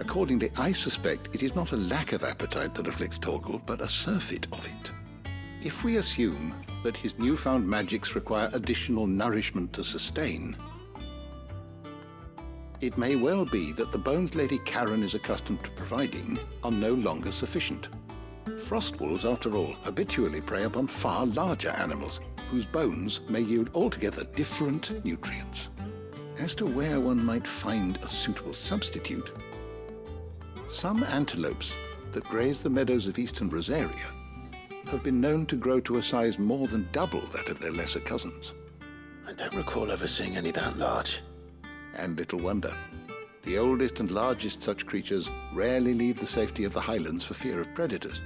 Speaker 3: Accordingly, I suspect it is not a lack of appetite that afflicts Torgor, but a surfeit of it. If we assume that his newfound magics require additional nourishment to sustain, it may well be that the bones Lady Karen is accustomed to providing are no longer sufficient. Frost wolves, after all, habitually prey upon far larger animals, whose bones may yield altogether different nutrients. As to where one might find a suitable substitute, some antelopes that graze the meadows of eastern Rosaria have been known to grow to a size more than double that of their lesser cousins.
Speaker 2: I don't recall ever seeing any that large.
Speaker 3: And little wonder. The oldest and largest such creatures rarely leave the safety of the highlands for fear of predators.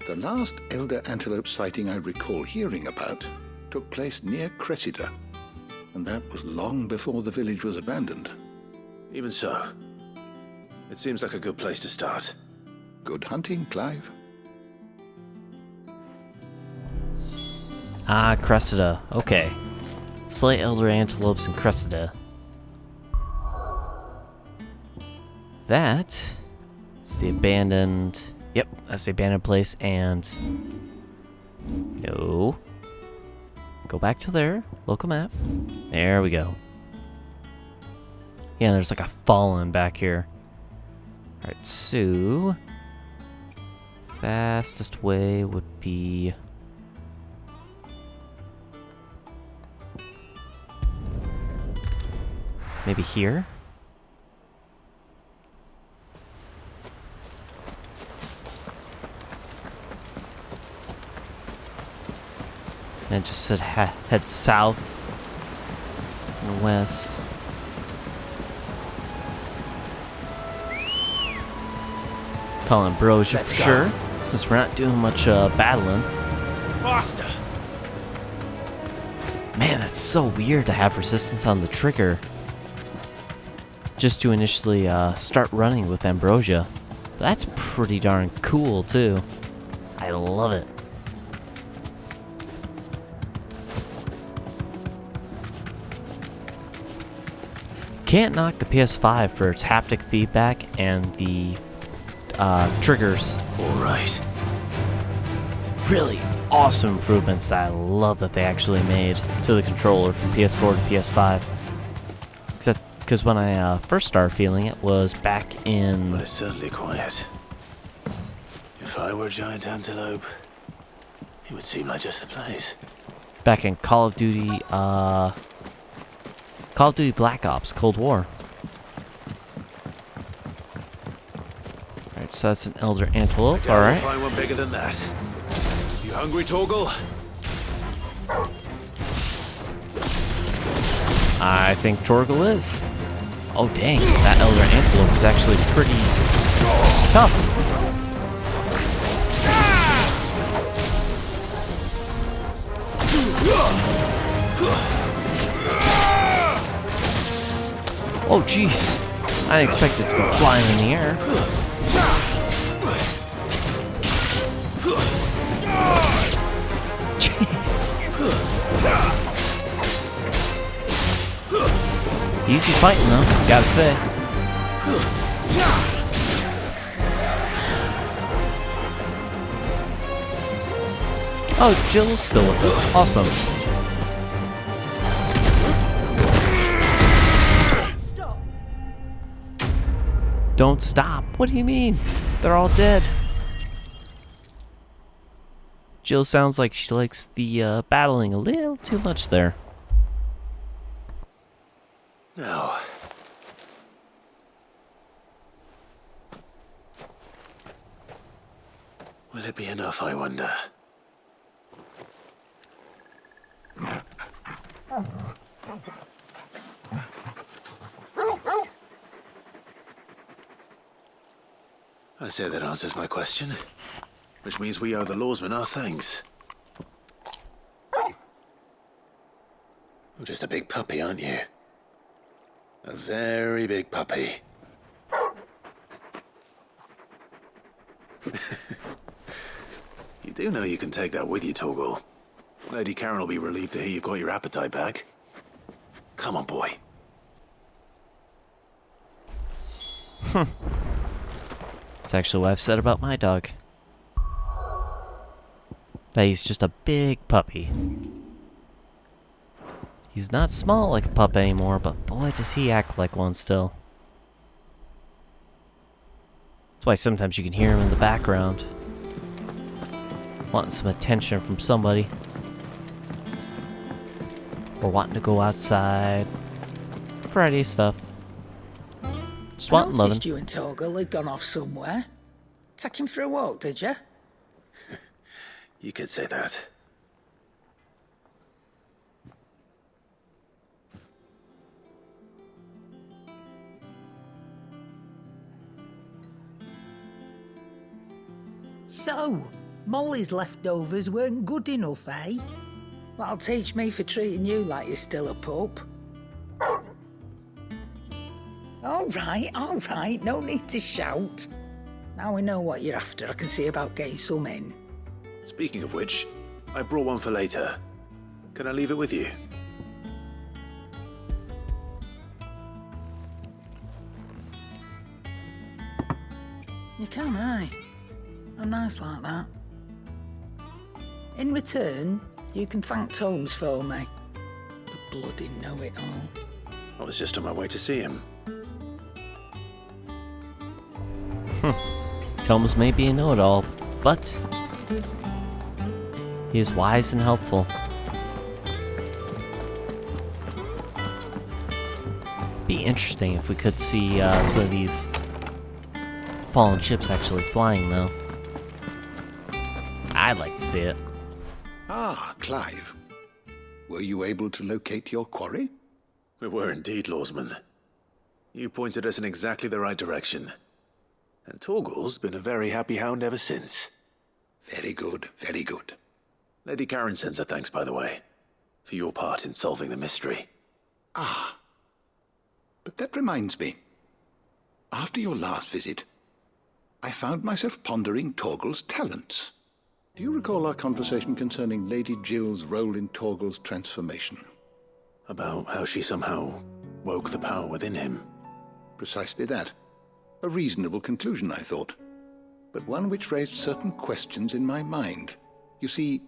Speaker 3: The last elder antelope sighting I recall hearing about took place near Cressida, and that was long before the village was abandoned.
Speaker 2: Even so, it seems like a good place to start.
Speaker 3: Good hunting, Clive.
Speaker 1: Ah, Cressida. Okay. Slay elder antelopes in Cressida. That is the abandoned... Yep, that's the abandoned place, and... No. Go back to there. Local map. There we go. Yeah, there's like a fallen back here. Alright, so... Fastest way would be... Maybe here? And just said head south and west. Calling bros, you for sure, since we're not doing much battling.
Speaker 9: Faster!
Speaker 1: Man, that's so weird to have resistance on the trigger. just to initially start running with Ambrosia. That's pretty darn cool, too. I love it. Can't knock the PS5 for its haptic feedback and the triggers.
Speaker 2: Alright.
Speaker 1: Really awesome improvements that I love that they actually made to the controller from PS4 to PS5. Except because when I first started feeling it was back in...
Speaker 2: Well, it's certainly quiet. If I were a giant antelope, it would seem like just the place.
Speaker 1: Back in Call of Duty Black Ops Cold War. Alright, so that's an elder antelope, alright.
Speaker 2: I'll find one bigger than that. You hungry, Torgal?
Speaker 1: I think Torgal is. Oh dang, that elder antelope is actually pretty tough. Oh jeez, I didn't expect it to go flying in the air. Jeez. Easy fighting though, gotta say. Oh, Jill's still with us. Awesome. Don't stop. What do you mean? They're all dead. Jill sounds like she likes the battling a little too much there.
Speaker 2: No. Will it be enough, I wonder? I say that answers my question. Which means we owe the lawsmen our thanks. You're just a big puppy, aren't you? A very big puppy. You do know you can take that with you, Torgal. Lady Karen will be relieved to hear you've got your appetite back. Come on, boy.
Speaker 1: That's actually what I've said about my dog. That he's just a big puppy. He's not small like a pup anymore, but boy does he act like one still. That's why sometimes you can hear him in the background. Wanting some attention from somebody. Or wanting to go outside. Variety of stuff. Just wanting loving.
Speaker 4: I noticed you and Torgal had gone off somewhere. Take him for a walk, did you?
Speaker 2: You could say that.
Speaker 4: So, Molly's leftovers weren't good enough, eh? That'll teach me for treating you like you're still a pup. All right, no need to shout. Now we know what you're after, I can see about getting some in.
Speaker 2: Speaking of which, I brought one for later. Can I leave it with you?
Speaker 4: You can, aye. I'm nice like that. In return, you can thank Tomes for me. The bloody know-it-all.
Speaker 2: I was just on my way to see him.
Speaker 1: Tomes may be a know-it-all, but he is wise and helpful. Be interesting if we could see some of these fallen ships actually flying, though. I'd like to see it.
Speaker 3: Ah, Clive. Were you able to locate your quarry?
Speaker 2: We were indeed, lawsman. You pointed us in exactly the right direction. And Torgal's been a very happy hound ever since.
Speaker 3: Very good, very good.
Speaker 2: Lady Karen sends her thanks, by the way, for your part in solving the mystery.
Speaker 3: Ah. But that reminds me. After your last visit, I found myself pondering Torgal's talents. Do you recall our conversation concerning Lady Jill's role in Torgal's transformation?
Speaker 2: About how she somehow woke the power within him.
Speaker 3: Precisely that. A reasonable conclusion, I thought, but one which raised certain questions in my mind. You see,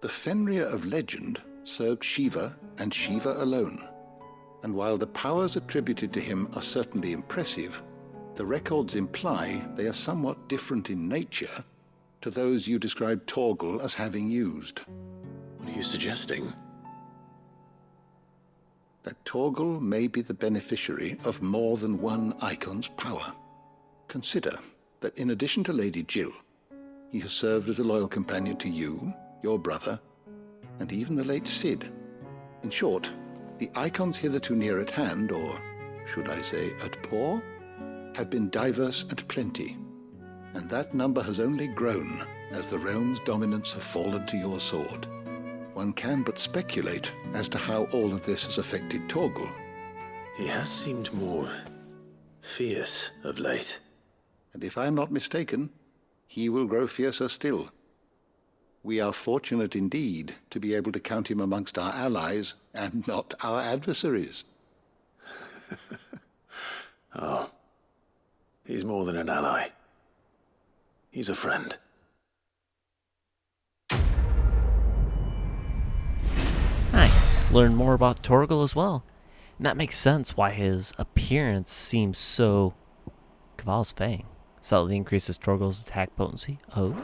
Speaker 3: the Fenrir of legend served Shiva and Shiva alone, and while the powers attributed to him are certainly impressive, the records imply they are somewhat different in nature to those you described Torgal as having used.
Speaker 2: What are you suggesting?
Speaker 3: That Torgal may be the beneficiary of more than one icon's power. Consider that in addition to Lady Jill, he has served as a loyal companion to you, your brother, and even the late Cid. In short, the icons hitherto near at hand, or should I say at paw, have been diverse and plenty, and that number has only grown as the realm's dominance have fallen to your sword. One can but speculate as to how all of this has affected Torgal.
Speaker 2: He has seemed more fierce of late.
Speaker 3: And if I am not mistaken, he will grow fiercer still. We are fortunate indeed to be able to count him amongst our allies and not our adversaries.
Speaker 2: Oh, he's more than an ally. He's a friend.
Speaker 1: Nice. Learn more about Torgal as well. And that makes sense why his appearance seems so... Caval's Fang. Slightly increases Torgal's attack potency. Oh.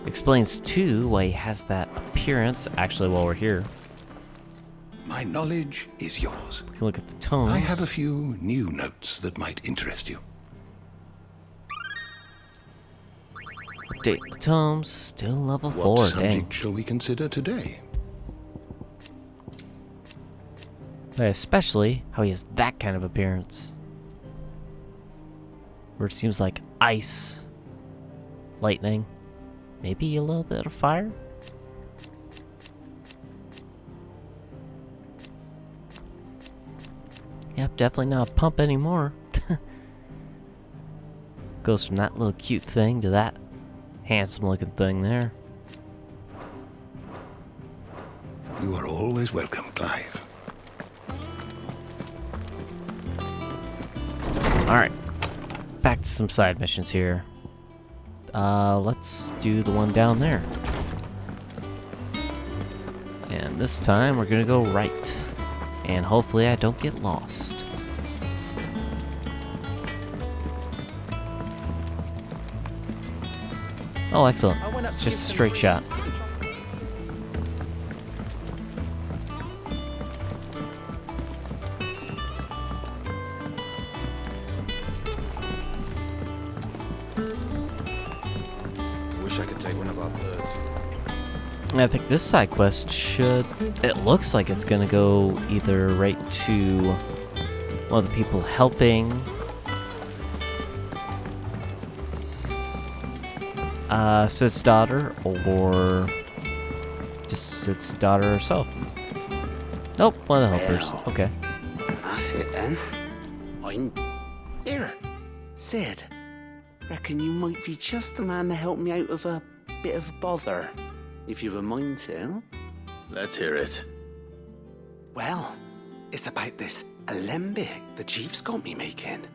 Speaker 1: Explains too why he has that appearance. Actually, while we're here,
Speaker 3: My knowledge is yours.
Speaker 1: we can look at the tones.
Speaker 3: I have a few new notes that might interest you.
Speaker 1: Update the tomes. Still level 4.
Speaker 3: What
Speaker 1: Dang.
Speaker 3: subject shall we consider today?
Speaker 1: Especially how he has that kind of appearance. Where it seems like ice, lightning, maybe a little bit of fire. Yep, definitely not a pump anymore. Goes from that little cute thing to that handsome looking thing there.
Speaker 3: You are always welcome, Clive.
Speaker 1: Alright, back to some side missions here. Let's do the one down there. And this time we're gonna go right. And hopefully I don't get lost. Oh, excellent. It's just a straight shot.
Speaker 14: Wish I could take one of our birds.
Speaker 1: And I think this side quest should... It looks like it's gonna go either right to one of the people helping Sid's daughter, or just Sid's daughter herself. Nope, one of the helpers.
Speaker 15: Well.
Speaker 1: Okay.
Speaker 15: That's it then. I'm here. Sid, reckon you might be just the man to help me out of a bit of bother, if you were mind to.
Speaker 2: Let's hear it.
Speaker 15: Well, it's about this alembic the chief's got me making.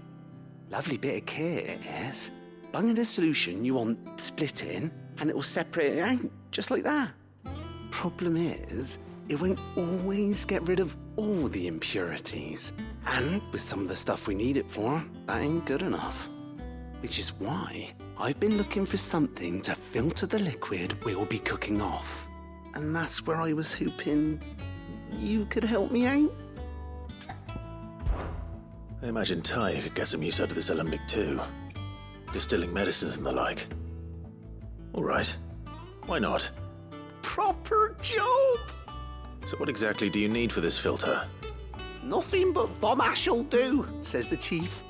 Speaker 15: Lovely bit of kit it is. Bung in a solution you want splitting, and it will separate it out, just like that. Problem is, it won't always get rid of all the impurities. And with some of the stuff we need it for, that ain't good enough. Which is why I've been looking for something to filter the liquid we'll be cooking off. And that's where I was hoping you could help me out.
Speaker 2: I imagine Ty could get some use out of this alembic too. Distilling medicines and the like. Alright. Why not?
Speaker 15: Proper job!
Speaker 2: So what exactly do you need for this filter?
Speaker 15: Nothing but bomb ash'll do, says the chief.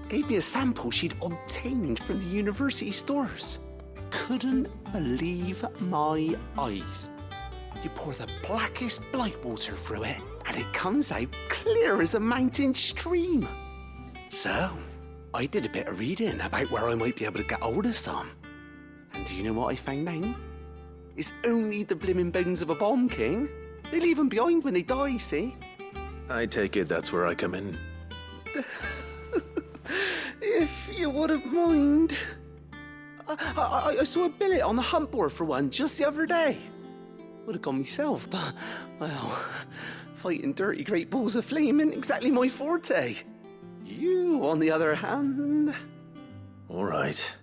Speaker 15: Gave me a sample she'd obtained from the university stores. Couldn't believe my eyes. You pour the blackest blight water through it, and it comes out clear as a mountain stream. So, I did a bit of reading about where I might be able to get hold of some. And do you know what I found out? It's only the blimmin' bones of a bomb king. They leave them behind when they die, see?
Speaker 2: I take it that's where I come in.
Speaker 15: If you wouldn't mind. I saw a billet on the hunt board for one just the other day. Would have gone myself, but, well, fighting dirty great balls of flame isn't exactly my forte. You, on the other hand...
Speaker 2: All right.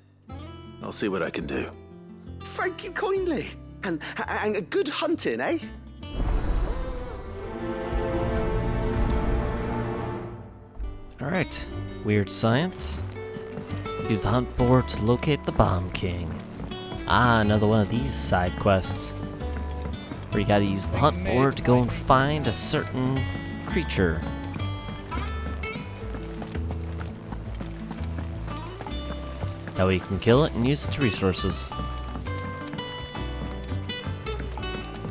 Speaker 2: I'll see what I can do.
Speaker 15: Thank you kindly. And good hunting, eh?
Speaker 1: Alright. Weird science. Use the hunt board to locate the Bomb King. Ah, another one of these side quests. Where you gotta use the hunt board to go and find a certain creature. That way you can kill it and use its resources.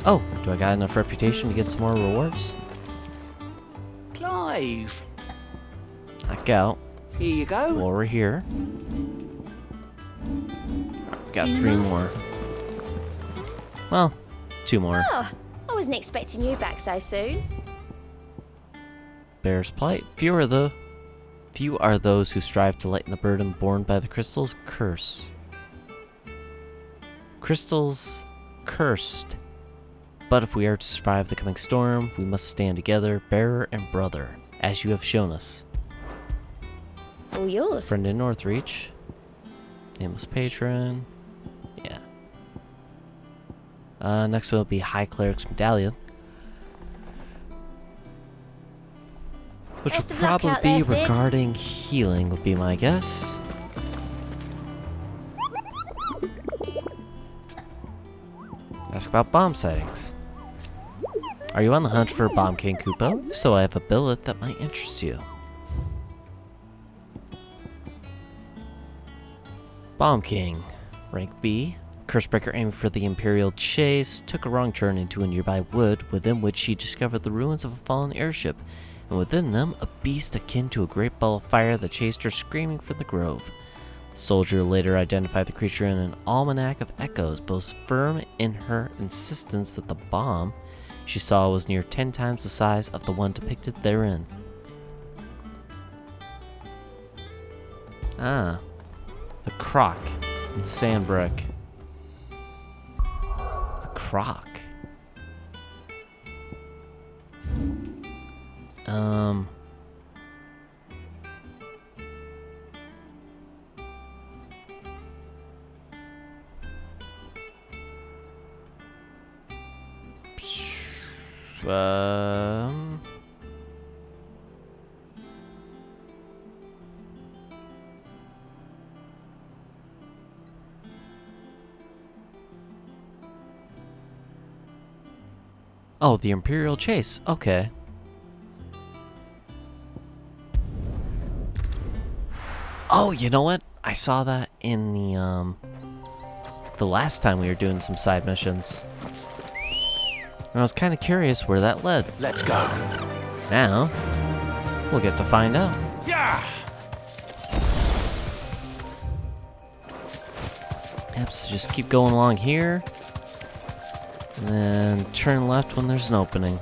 Speaker 1: Oh, do I got enough reputation to get some more rewards?
Speaker 13: Clive!
Speaker 1: Knock out.
Speaker 13: Here you go.
Speaker 1: While we're here. Got 3 more. Well, 2 more.
Speaker 11: Oh, I wasn't expecting you back so soon.
Speaker 1: Bear's Plight. Few are those who strive to lighten the burden borne by the crystal's curse. Crystals cursed. But if we are to survive the coming storm, we must stand together, bearer and brother, as you have shown us.
Speaker 11: All yours.
Speaker 1: Friend in Northreach. Nameless patron. Yeah. Next will be High Cleric's Medallion. Which
Speaker 11: Best
Speaker 1: would
Speaker 11: of luck
Speaker 1: probably
Speaker 11: out
Speaker 1: be
Speaker 11: there, Sid.
Speaker 1: regarding healing, would be my guess. Ask about bomb sightings. Are you on the hunt for Bomb King Kupo? If so, I have a billet that might interest you. Bomb King. Rank B. Cursebreaker aiming for the Imperial chase took a wrong turn into a nearby wood, within which she discovered the ruins of a fallen airship, and within them a beast akin to a great ball of fire that chased her screaming from the grove. The soldier later identified the creature in an almanac of echoes, both firm in her insistence that the bomb she saw was near 10 times the size of the one depicted therein. Ah, the Croc in Sandbrook. The Croc. Oh, the Imperial chase. Okay. Oh, you know what? I saw that in the last time we were doing some side missions. And I was kind of curious where that led.
Speaker 9: Let's go.
Speaker 1: Now, we'll get to find out.
Speaker 9: Yeah.
Speaker 1: Yep, so just keep going along here. And then turn left when there's an opening.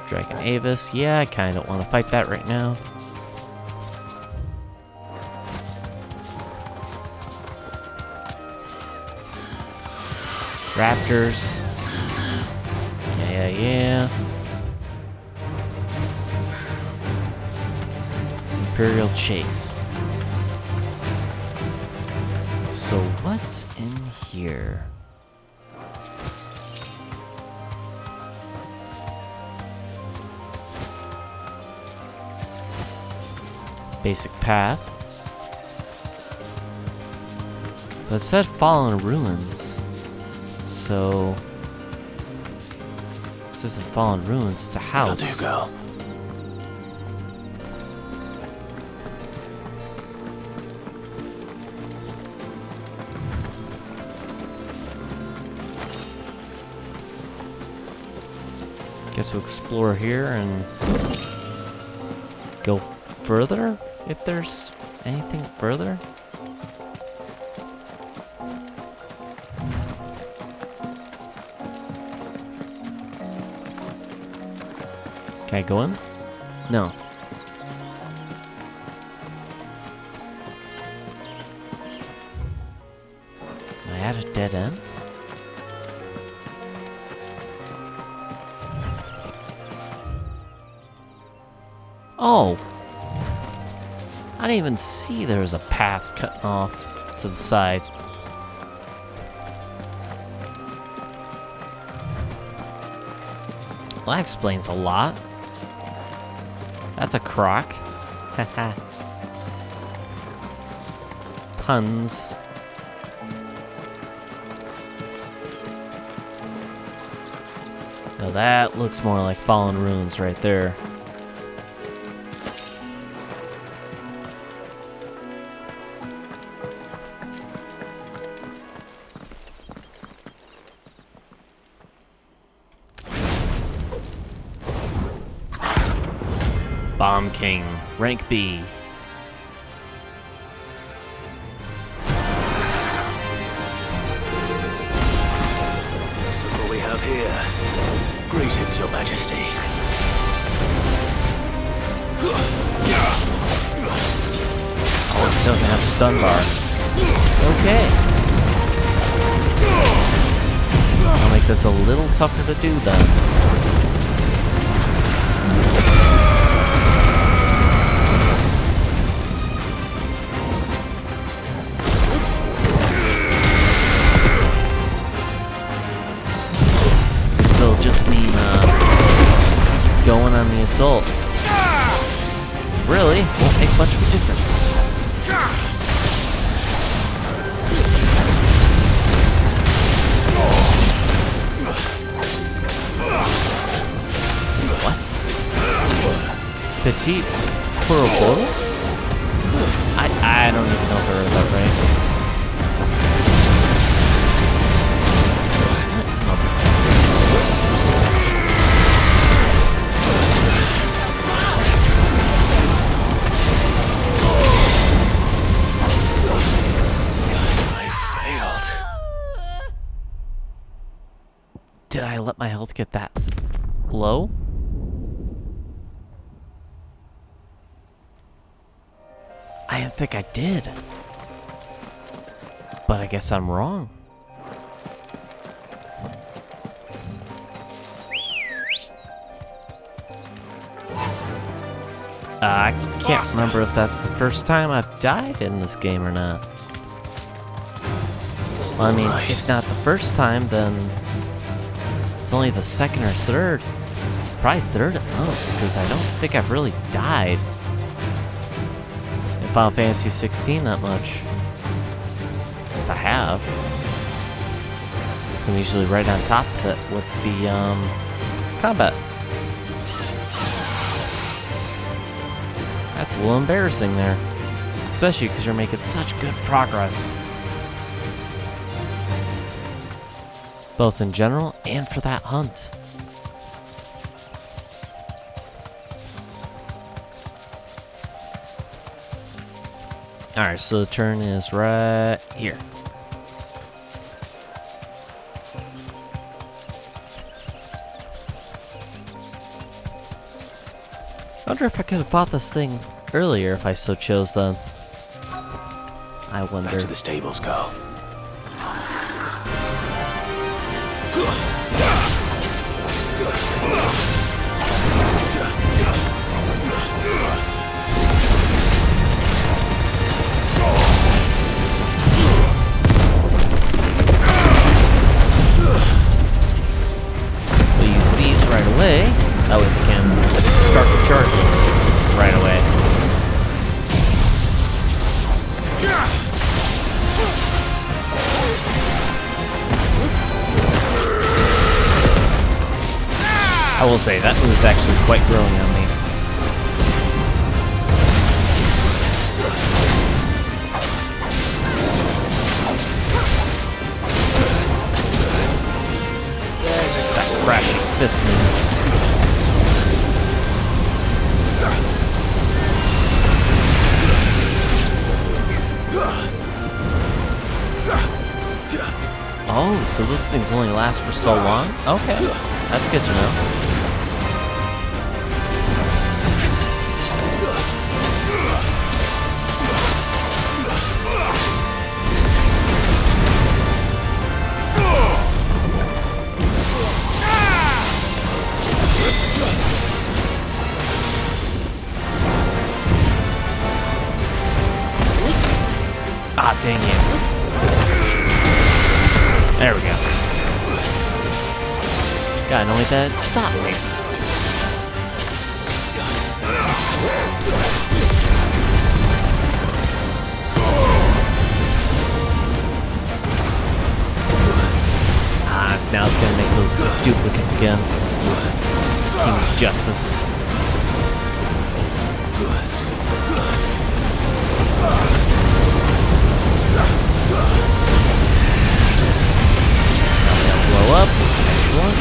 Speaker 1: Dragon Avis. Yeah, I kind of want to fight that right now. Raptors. Yeah. Imperial Chase. So what's in here? Basic path. But it said Fallen Ruins. So this isn't Fallen Ruins, it's a house.
Speaker 2: That'll do, girl.
Speaker 1: Guess we'll explore here and go further if there's anything further. Can I go in? No. Am I at a dead end? Oh! I didn't even see there was a path cutting off to the side. Well, that explains a lot. That's a crock. Haha. Puns. Now that looks more like fallen ruins right there. Bomb King, rank B.
Speaker 9: What we have here? Greetings, Your Majesty.
Speaker 1: Oh, it doesn't have a stun bar. Okay. I'll make this a little tougher to do then. They'll just mean keep going on the assault. Really, won't make much of a difference. What? Petite Corobos? I don't even know if I read that right. Did I let my health get that low? I didn't think I did. But I guess I'm wrong. I can't remember if that's the first time I've died in this game or not. Well, I mean, if not the first time, then it's only the second or third. Probably third at most, because I don't think I've really died in Final Fantasy 16 that much. If I have. So I'm usually right on top of it with the combat. That's a little embarrassing there. Especially because you're making such good progress. Both in general and for that hunt. Alright, so the turn is right here. I wonder if I could have fought this thing earlier if I so chose then. I wonder.
Speaker 9: Back to the stables go.
Speaker 1: We'll use these right away. That way we can start the charge right away. I will say, that was actually quite growing on me. That crashing fist move. Oh, so those things only last for so long? Okay, that's good to know. Ah, dang it. There we go. God, only that stop me. Ah, now it's gonna make those duplicates again. King's Justice. Blow up. Excellent.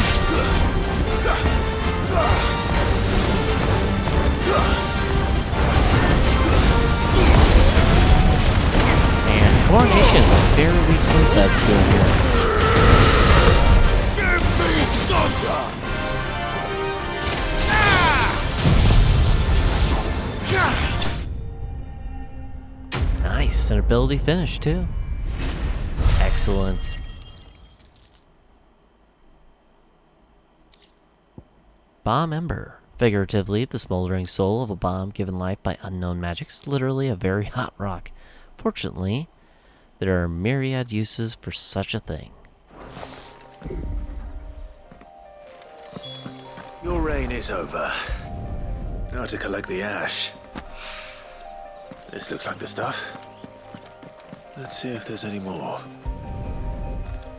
Speaker 1: And Coronation is a very weak move that's doing here. Nice. An ability finish, too. Excellent. Bomb Ember. Figuratively, the smoldering soul of a bomb given life by unknown magics, literally a very hot rock. Fortunately, there are myriad uses for such a thing.
Speaker 2: Your reign is over. Now to collect the ash. This looks like the stuff. Let's see if there's any more.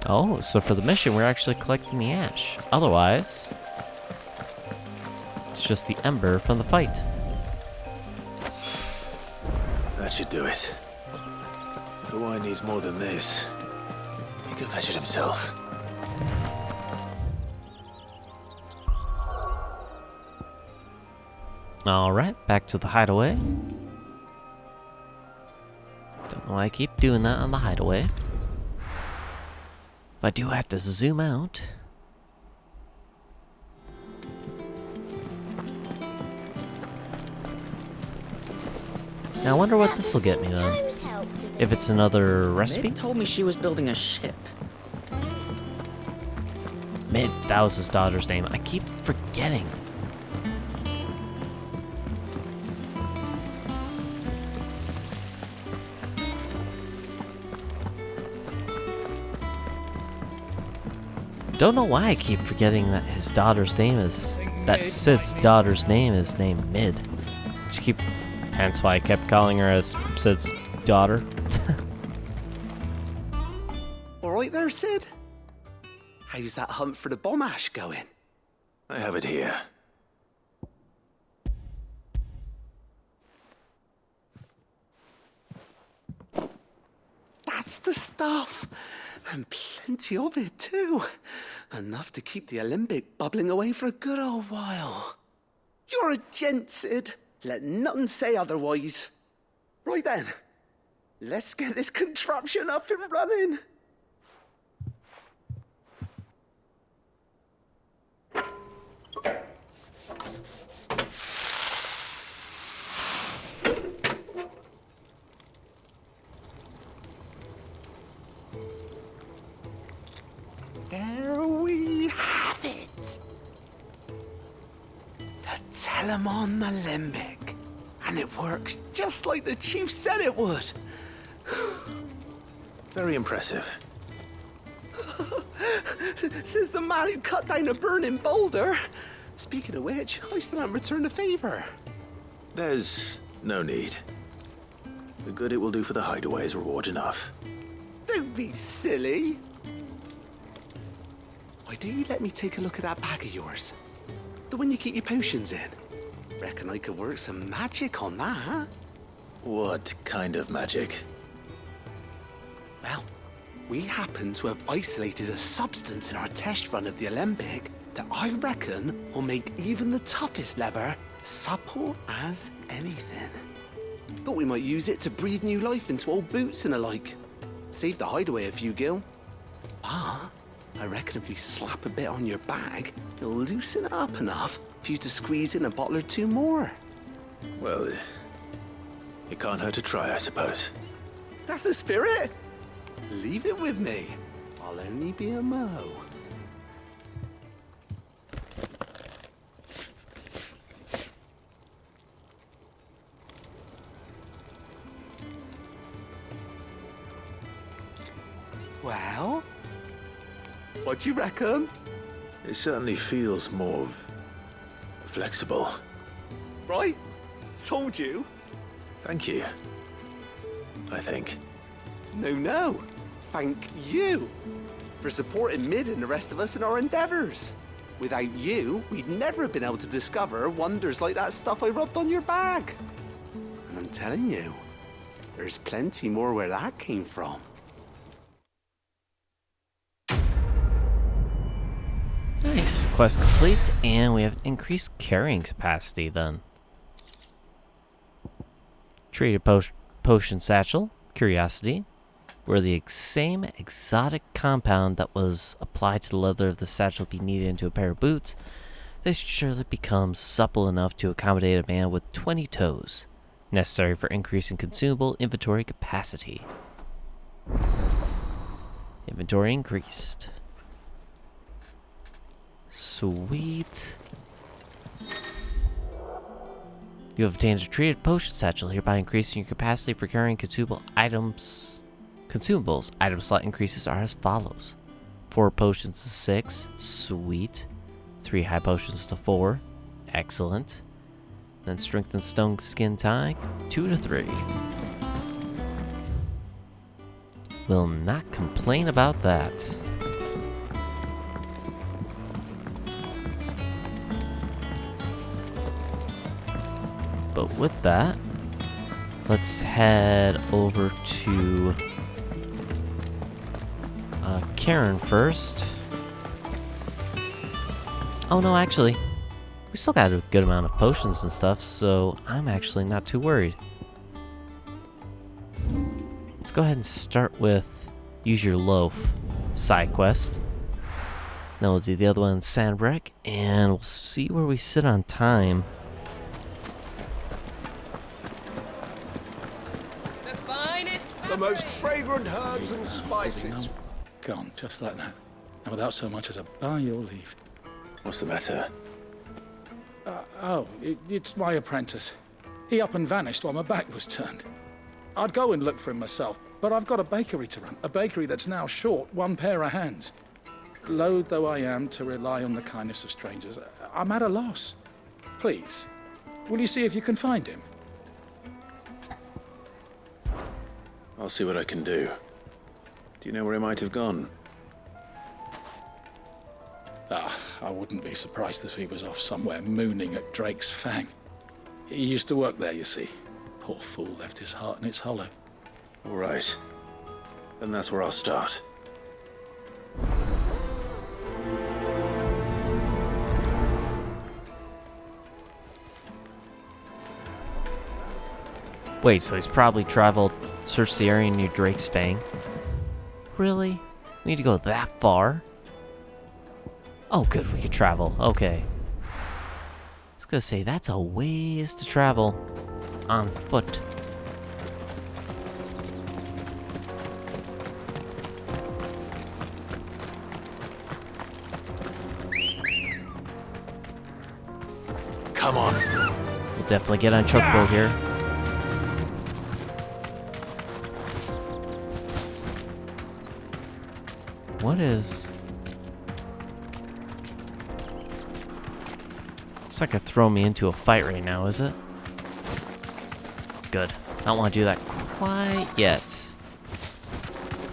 Speaker 1: Oh, so for the mission, we're actually collecting the ash. Otherwise, it's just the ember from the fight.
Speaker 2: That should do it. If the wine needs more than this, he can fetch it himself.
Speaker 1: Alright, back to the hideaway. Don't know why I keep doing that on the hideaway. But I do have to zoom out. Now I wonder what this will get me then. If it's another recipe?
Speaker 4: Mid told me she was building a ship.
Speaker 1: Mid, that was his daughter's name. I keep forgetting. Don't know why I keep forgetting that his daughter's name is... That Sid's daughter's name is named Mid. Hence why I kept calling her as Sid's daughter.
Speaker 15: All right there, Sid? How's that hunt for the bomb ash going?
Speaker 2: I have it here.
Speaker 15: That's the stuff. And plenty of it, too. Enough to keep the Olympic bubbling away for a good old while. You're a gent, Sid. Let nothing say otherwise. Right then, let's get this contraption up and running. There we have it. The Telemon Malembic. And it works just like the chief said it would.
Speaker 2: Very impressive.
Speaker 15: Says the man who cut down a burning boulder. Speaking of which, I still haven't returned the favor.
Speaker 2: There's no need. The good it will do for the hideaway is reward enough.
Speaker 15: Don't be silly. Why don't you let me take a look at that bag of yours? The one you keep your potions in. Reckon I could work some magic on that, huh?
Speaker 2: What kind of magic?
Speaker 15: Well, we happen to have isolated a substance in our test run of the Olympic that I reckon will make even the toughest leather supple as anything. Thought we might use it to breathe new life into old boots and the like. Save the hideaway a few gil. Ah, I reckon if we slap a bit on your bag, it'll loosen it up enough for you to squeeze in a bottle or two more.
Speaker 2: Well, it can't hurt to try, I suppose.
Speaker 15: That's the spirit. Leave it with me. I'll only be a mo. Well, what do you reckon?
Speaker 2: It certainly feels more flexible.
Speaker 15: Right? Told you.
Speaker 2: Thank you. I think.
Speaker 15: No. Thank you for supporting Mid and the rest of us in our endeavors. Without you, we'd never have been able to discover wonders like that stuff I rubbed on your bag. And I'm telling you, there's plenty more where that came from.
Speaker 1: Nice. Quest complete, and we have increased carrying capacity then. Traded potion satchel. Curiosity. Where the same exotic compound that was applied to the leather of the satchel be needed into a pair of boots, they should surely become supple enough to accommodate a man with 20 toes, necessary for increasing consumable inventory capacity. Inventory increased. Sweet. You have obtained a treated potion satchel, hereby increasing your capacity for carrying consumable items. Consumables. Item slot increases are as follows: 4 potions to 6. Sweet. 3 high potions to 4. Excellent. Then strengthened stone skin tie. 2 to 3. Will not complain about that. But with that, let's head over to Karen first. Oh no, actually, we still got a good amount of potions and stuff, so I'm actually not too worried. Let's go ahead and start with use your loaf side quest. Then we'll do the other one in Sandbreck, and we'll see where we sit on time.
Speaker 16: The most fragrant herbs and spices.
Speaker 7: Gone, just like that. And without so much as a by your leave.
Speaker 2: What's the matter?
Speaker 7: It's my apprentice. He up and vanished while my back was turned. I'd go and look for him myself, but I've got a bakery to run. A bakery that's now short 1 pair of hands. Loath though I am to rely on the kindness of strangers, I'm at a loss. Please, will you see if you can find him?
Speaker 2: I'll see what I can do. Do you know where he might have gone?
Speaker 7: I wouldn't be surprised if he was off somewhere mooning at Drake's Fang. He used to work there, you see. Poor fool left his heart in its hollow.
Speaker 2: All right. Then that's where I'll start.
Speaker 1: Wait, so he's probably traveled, searched the area near Drake's Fang? Really? We need to go that far? Oh, good, we could travel. Okay. I was gonna say, that's a ways to travel on foot.
Speaker 2: Come on.
Speaker 1: We'll definitely get on chocobo here. What is... It's not gonna throw me into a fight right now, is it? Good. I don't want to do that quite yet.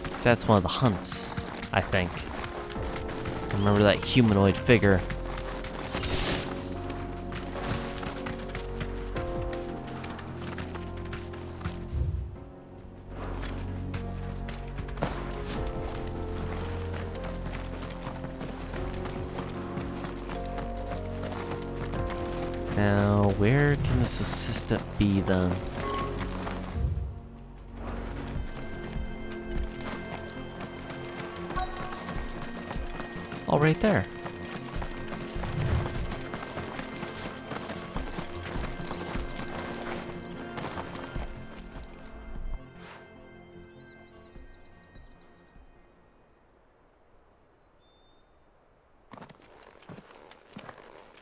Speaker 1: 'Cause that's one of the hunts, I think. Remember that humanoid figure. Now, where can this assistant be then? Oh, right there.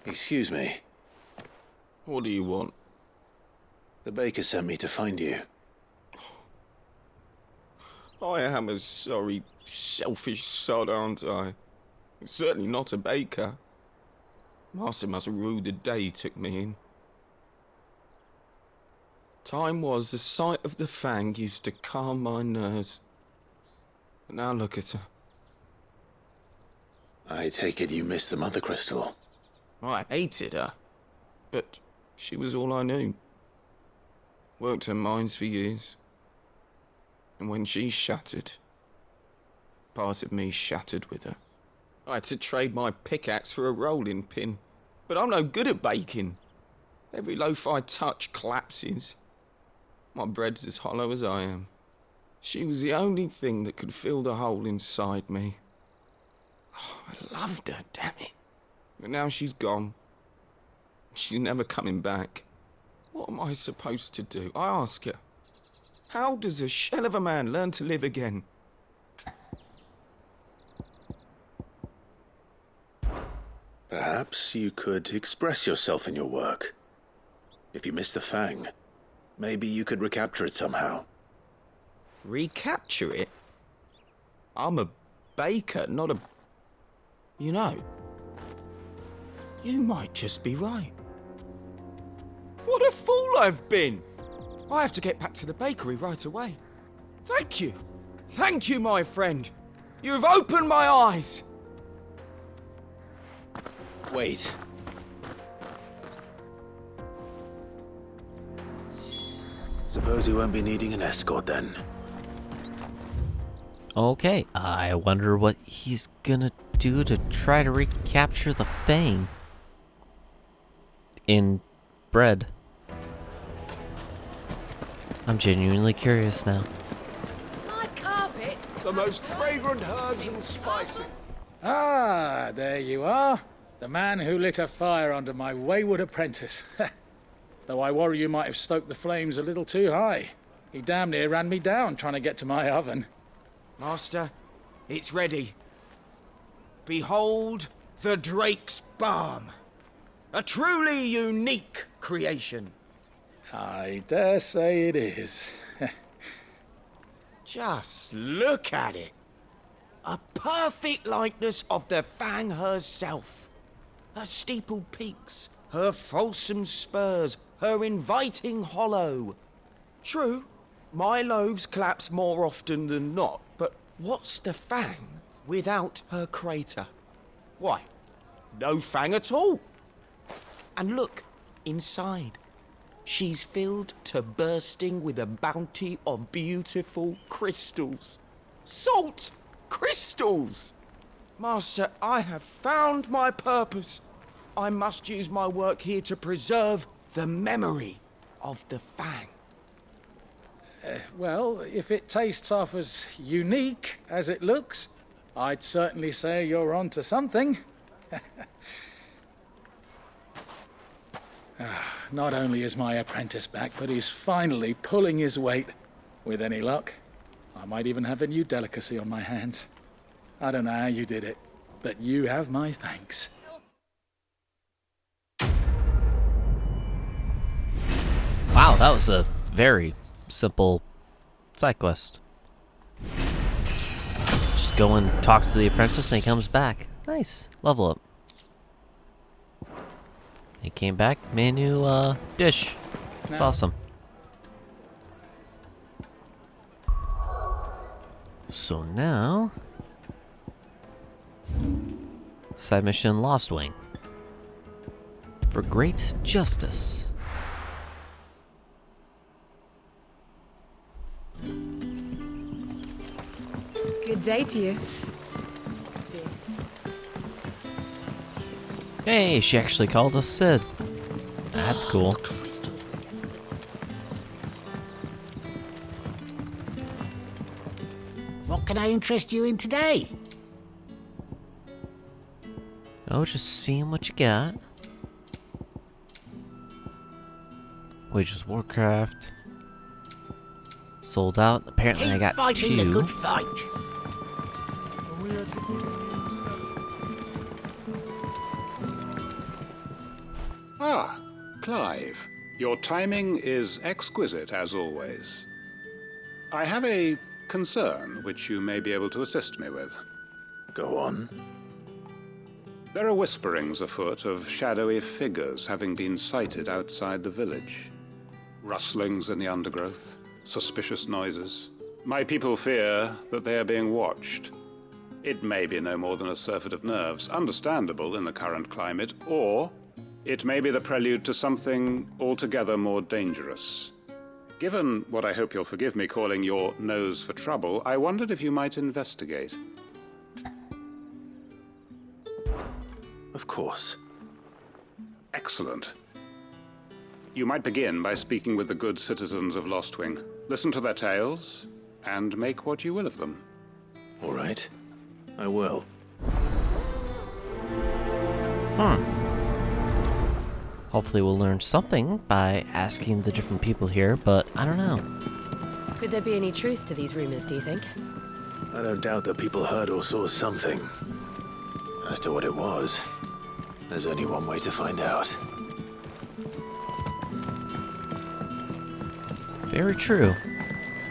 Speaker 2: Excuse me.
Speaker 14: What do you want?
Speaker 2: The baker sent me to find you.
Speaker 14: I am a sorry, selfish sod, aren't I? Certainly not a baker. Master must rue the day he took me in. Time was the sight of the fang used to calm my nerves. But now look at her.
Speaker 2: I take it you missed the mother crystal.
Speaker 14: I hated her, but she was all I knew. Worked her mines for years. And when she shattered, part of me shattered with her. I had to trade my pickaxe for a rolling pin, but I'm no good at baking. Every loaf I touch collapses. My bread's as hollow as I am. She was the only thing that could fill the hole inside me. Oh, I loved her, damn it. But now she's gone. She's never coming back. What am I supposed to do? I ask her. How does a shell of a man learn to live again?
Speaker 2: Perhaps you could express yourself in your work. If you miss the fang, maybe you could recapture it somehow.
Speaker 14: Recapture it? I'm a baker, not a... You know, you might just be right. What a fool I've been! I have to get back to the bakery right away. Thank you. Thank you, my friend. You've opened my eyes.
Speaker 2: Wait. Suppose you won't be needing an escort then.
Speaker 1: Okay, I wonder what he's gonna do to try to recapture the fang in bread. I'm genuinely curious now.
Speaker 16: My carpets. The most fragrant herbs and spices.
Speaker 7: Ah, there you are. The man who lit a fire under my wayward apprentice. Though I worry you might have stoked the flames a little too high. He damn near ran me down trying to get to my oven.
Speaker 14: Master, it's ready. Behold the Drake's Balm. A truly unique creation.
Speaker 7: I dare say it is.
Speaker 14: Just look at it. A perfect likeness of the Fang herself. Her steepled peaks, her fulsome spurs, her inviting hollow. True, my loaves collapse more often than not, but what's the Fang without her crater? Why, no Fang at all. And look, inside. She's filled to bursting with a bounty of beautiful crystals. Salt crystals! Master, I have found my purpose. I must use my work here to preserve the memory of the Fang.
Speaker 7: Well, if it tastes half as unique as it looks, I'd certainly say you're onto something. Not only is my apprentice back, but he's finally pulling his weight. With any luck, I might even have a new delicacy on my hands. I don't know how you did it, but you have my thanks.
Speaker 1: Wow, that was a very simple side quest. Just go and talk to the apprentice and he comes back. Nice. Level up. He came back, made a new dish. That's awesome. So now, side mission Lost Wing. For great justice.
Speaker 17: Good day to you.
Speaker 1: Hey, she actually called us Sid. That's cool.
Speaker 6: What can I interest you in today?
Speaker 1: Oh, just seeing what you got. Wages of Warcraft. Sold out. Apparently I got
Speaker 6: fighting the
Speaker 1: 2.
Speaker 6: good fight.
Speaker 18: Ah, Clive. Your timing is exquisite, as always. I have a concern which you may be able to assist me with.
Speaker 2: Go on.
Speaker 18: There are whisperings afoot of shadowy figures having been sighted outside the village. Rustlings in the undergrowth, suspicious noises. My people fear that they are being watched. It may be no more than a surfeit of nerves, understandable in the current climate, or it may be the prelude to something altogether more dangerous. Given what I hope you'll forgive me calling your nose for trouble, I wondered if you might investigate.
Speaker 2: Of course.
Speaker 18: Excellent. You might begin by speaking with the good citizens of Lostwing. Listen to their tales, and make what you will of them.
Speaker 2: All right. I will.
Speaker 1: Hopefully we'll learn something by asking the different people here, but I don't know.
Speaker 19: Could there be any truth to these rumors, do you think?
Speaker 2: I don't doubt that people heard or saw something. As to what it was, there's only one way to find out.
Speaker 1: Very true.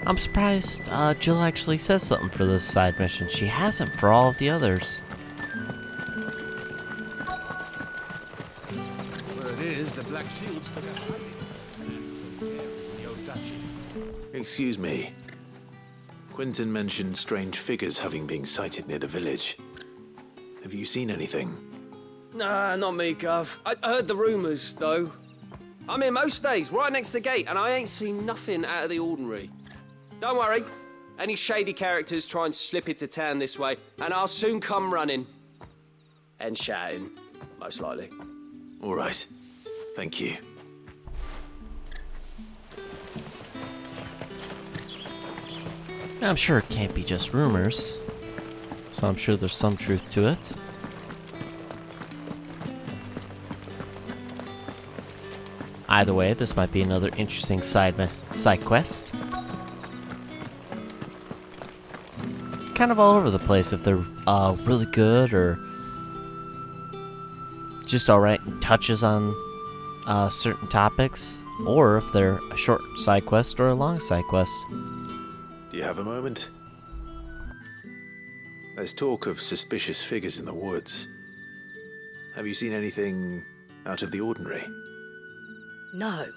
Speaker 1: I'm surprised Jill actually says something for this side mission. She hasn't for all of the others.
Speaker 16: Word is, the Black Shields took a hiding in the old duchy.
Speaker 2: Excuse me. Quentin mentioned strange figures having been sighted near the village. Have you seen anything?
Speaker 14: Nah, not me, Gov. I heard the rumours, though. I'm here most days, right next to the gate, and I ain't seen nothing out of the ordinary. Don't worry. Any shady characters try and slip into town this way, and I'll soon come running. And shouting, most likely.
Speaker 2: All right. Thank you.
Speaker 1: I'm sure it can't be just rumors, so I'm sure there's some truth to it. Either way, this might be another interesting side quest. Kind of all over the place if they're really good or just alright touches on certain topics, or if they're a short side quest or a long side quest.
Speaker 2: Do you have a moment? There's talk of suspicious figures in the woods. Have you seen anything out of the ordinary?
Speaker 19: No,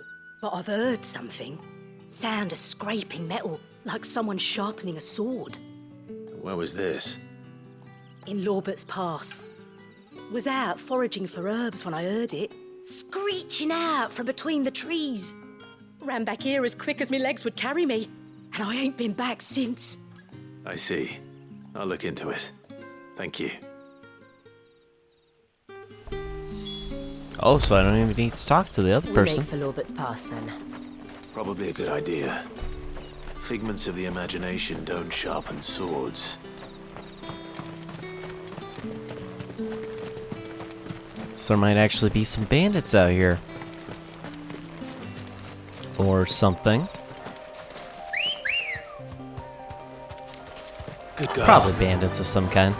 Speaker 19: but I've heard something. Sound of scraping metal, like someone sharpening a sword.
Speaker 2: Where was this?
Speaker 19: In Lorbert's Pass. Was out foraging for herbs when I heard it, screeching out from between the trees. Ran back here as quick as my legs would carry me, and I ain't been back since.
Speaker 2: I see. I'll look into it. Thank you.
Speaker 1: Oh, so I don't even need to talk to the other person.
Speaker 19: We make for Lorbert's Pass, then.
Speaker 2: Probably a good idea. Figments of the imagination don't sharpen swords.
Speaker 1: So there might actually be some bandits out here. Or something.
Speaker 2: Good girl.
Speaker 1: Probably bandits of some kind.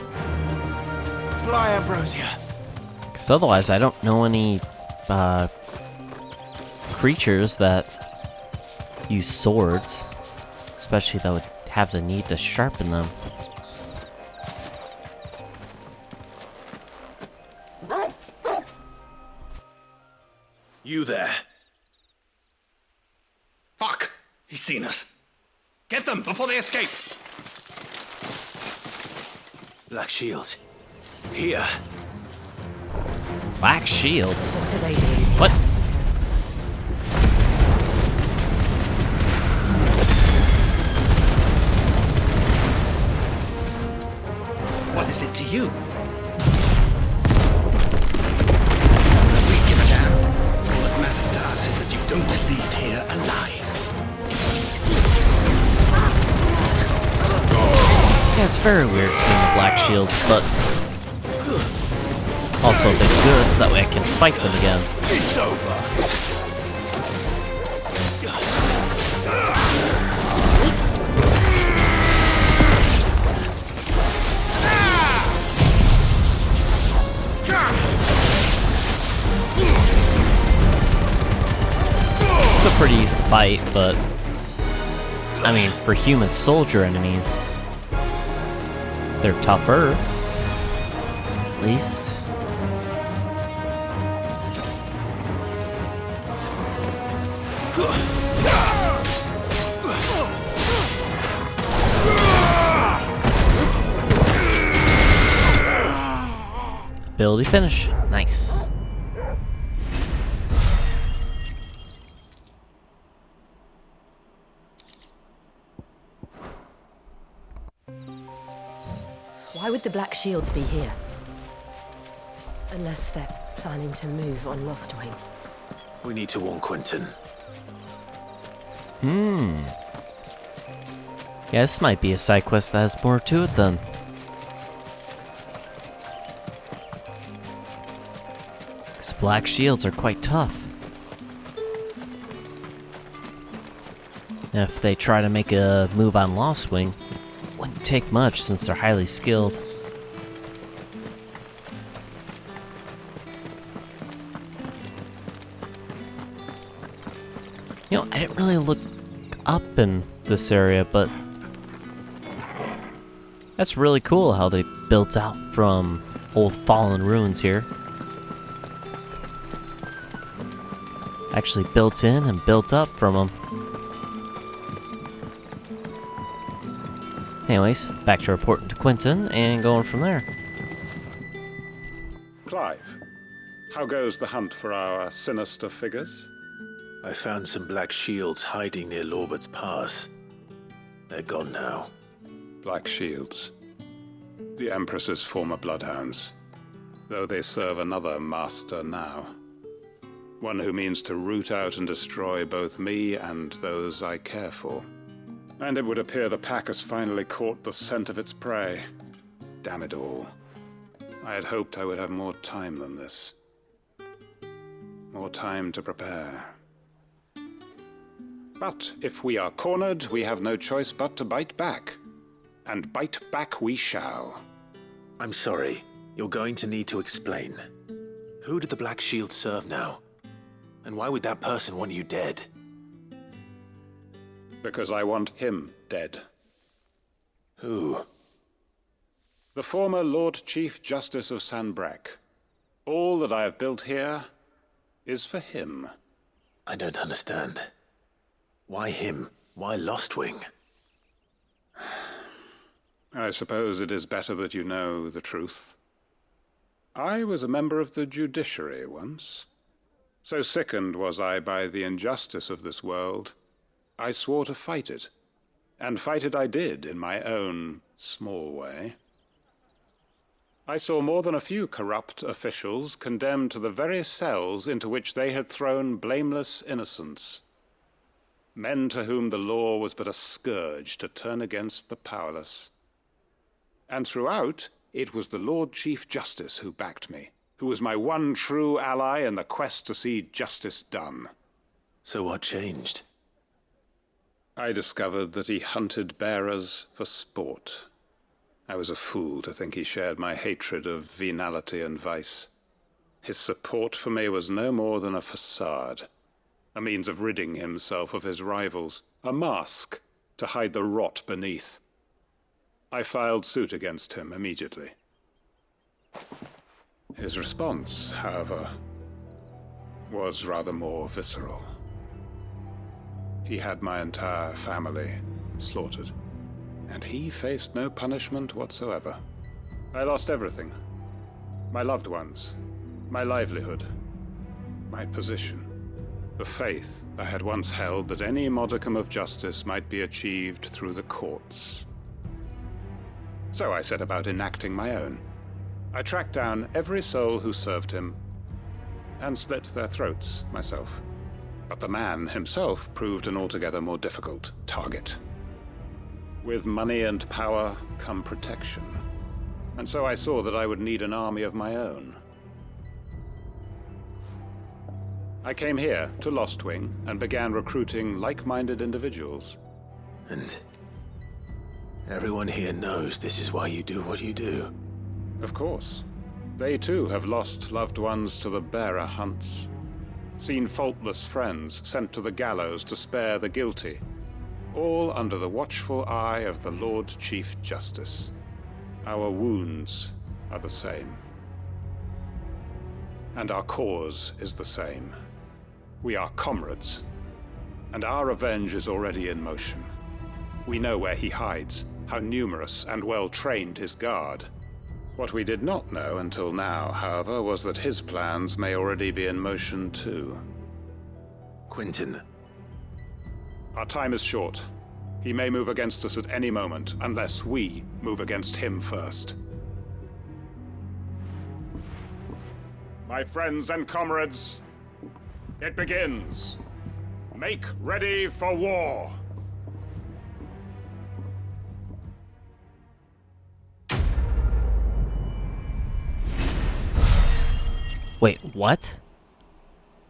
Speaker 2: Fly, Ambrosia.
Speaker 1: Because otherwise I don't know any creatures that use swords. Especially that would have the need to sharpen them.
Speaker 2: You there.
Speaker 10: Fuck! He's seen us. Get them before they escape.
Speaker 2: Black shields. Here.
Speaker 1: Black shields?
Speaker 19: What do they do?
Speaker 1: What?
Speaker 10: What is it to you? We give a damn. All that matters to us is that you don't leave here alive.
Speaker 1: Yeah, it's very weird seeing the black shields, but also they're good so that way I can fight them again.
Speaker 16: It's over.
Speaker 1: Still pretty easy to fight, but I mean, for human soldier enemies, they're tougher, at least. Ability finish. Nice.
Speaker 17: Why would the Black Shields be here? Unless they're planning to move on Lostwing.
Speaker 2: We need to warn Quentin.
Speaker 1: Yeah, this might be a side quest that has more to it then. These black shields are quite tough. And if they try to make a move on Lostwing, it wouldn't take much since they're highly skilled. You know, I didn't really look up in this area, but that's really cool how they built out from old fallen ruins here. Actually built in and built up from them. Anyways, back to reporting to Quentin and going from there.
Speaker 18: Clive, how goes the hunt for our sinister figures?
Speaker 2: I found some black shields hiding near Lorbert's Pass. They're gone now.
Speaker 18: Black shields. The Empress's former bloodhounds. Though they serve another master now. One who means to root out and destroy both me and those I care for. And it would appear the pack has finally caught the scent of its prey. Damn it all. I had hoped I would have more time than this. More time to prepare. But if we are cornered, we have no choice but to bite back. And bite back we shall.
Speaker 2: I'm sorry. You're going to need to explain. Who did the Black Shield serve now? And why would that person want you dead?
Speaker 18: Because I want him dead.
Speaker 2: Who?
Speaker 18: The former Lord Chief Justice of Sanbreque. All that I have built here is for him.
Speaker 2: I don't understand. Why him? Why Lostwing?
Speaker 18: I suppose it is better that you know the truth. I was a member of the judiciary once. So sickened was I by the injustice of this world, I swore to fight it. And fight it I did in my own small way. I saw more than a few corrupt officials condemned to the very cells into which they had thrown blameless innocents. Men to whom the law was but a scourge to turn against the powerless. And throughout, it was the Lord Chief Justice who backed me, who was my one true ally in the quest to see justice done.
Speaker 2: So what changed?
Speaker 18: I discovered that he hunted bearers for sport. I was a fool to think he shared my hatred of venality and vice. His support for me was no more than a facade. A means of ridding himself of his rivals, a mask to hide the rot beneath. I filed suit against him immediately. His response, however, was rather more visceral. He had my entire family slaughtered, and he faced no punishment whatsoever. I lost everything. My loved ones, my livelihood, my position. The faith I had once held that any modicum of justice might be achieved through the courts. So I set about enacting my own. I tracked down every soul who served him, and slit their throats myself. But the man himself proved an altogether more difficult target. With money and power come protection. And so I saw that I would need an army of my own. I came here to Lostwing and began recruiting like-minded individuals.
Speaker 2: And everyone here knows this is why you do what you do.
Speaker 18: Of course. They too have lost loved ones to the bearer hunts. Seen faultless friends sent to the gallows to spare the guilty. All under the watchful eye of the Lord Chief Justice. Our wounds are the same. And our cause is the same. We are comrades. And our revenge is already in motion. We know where he hides, how numerous and well-trained his guard. What we did not know until now, however, was that his plans may already be in motion too.
Speaker 2: Quentin.
Speaker 18: Our time is short. He may move against us at any moment, unless we move against him first. My friends and comrades, it begins. Make ready for war.
Speaker 1: Wait, what?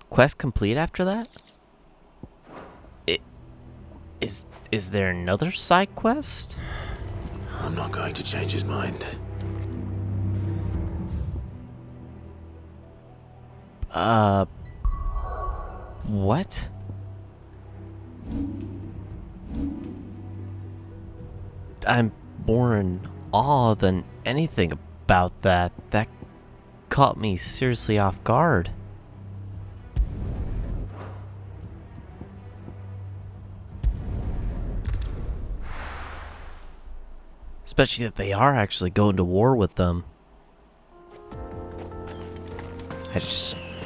Speaker 1: Quest complete after that? Is there another side quest?
Speaker 2: I'm not going to change his mind.
Speaker 1: What? I'm more in awe than anything about that. That caught me seriously off guard. Especially that they are actually going to war with them.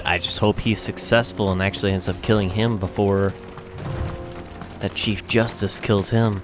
Speaker 1: I just hope he's successful and actually ends up killing him before that Chief Justice kills him.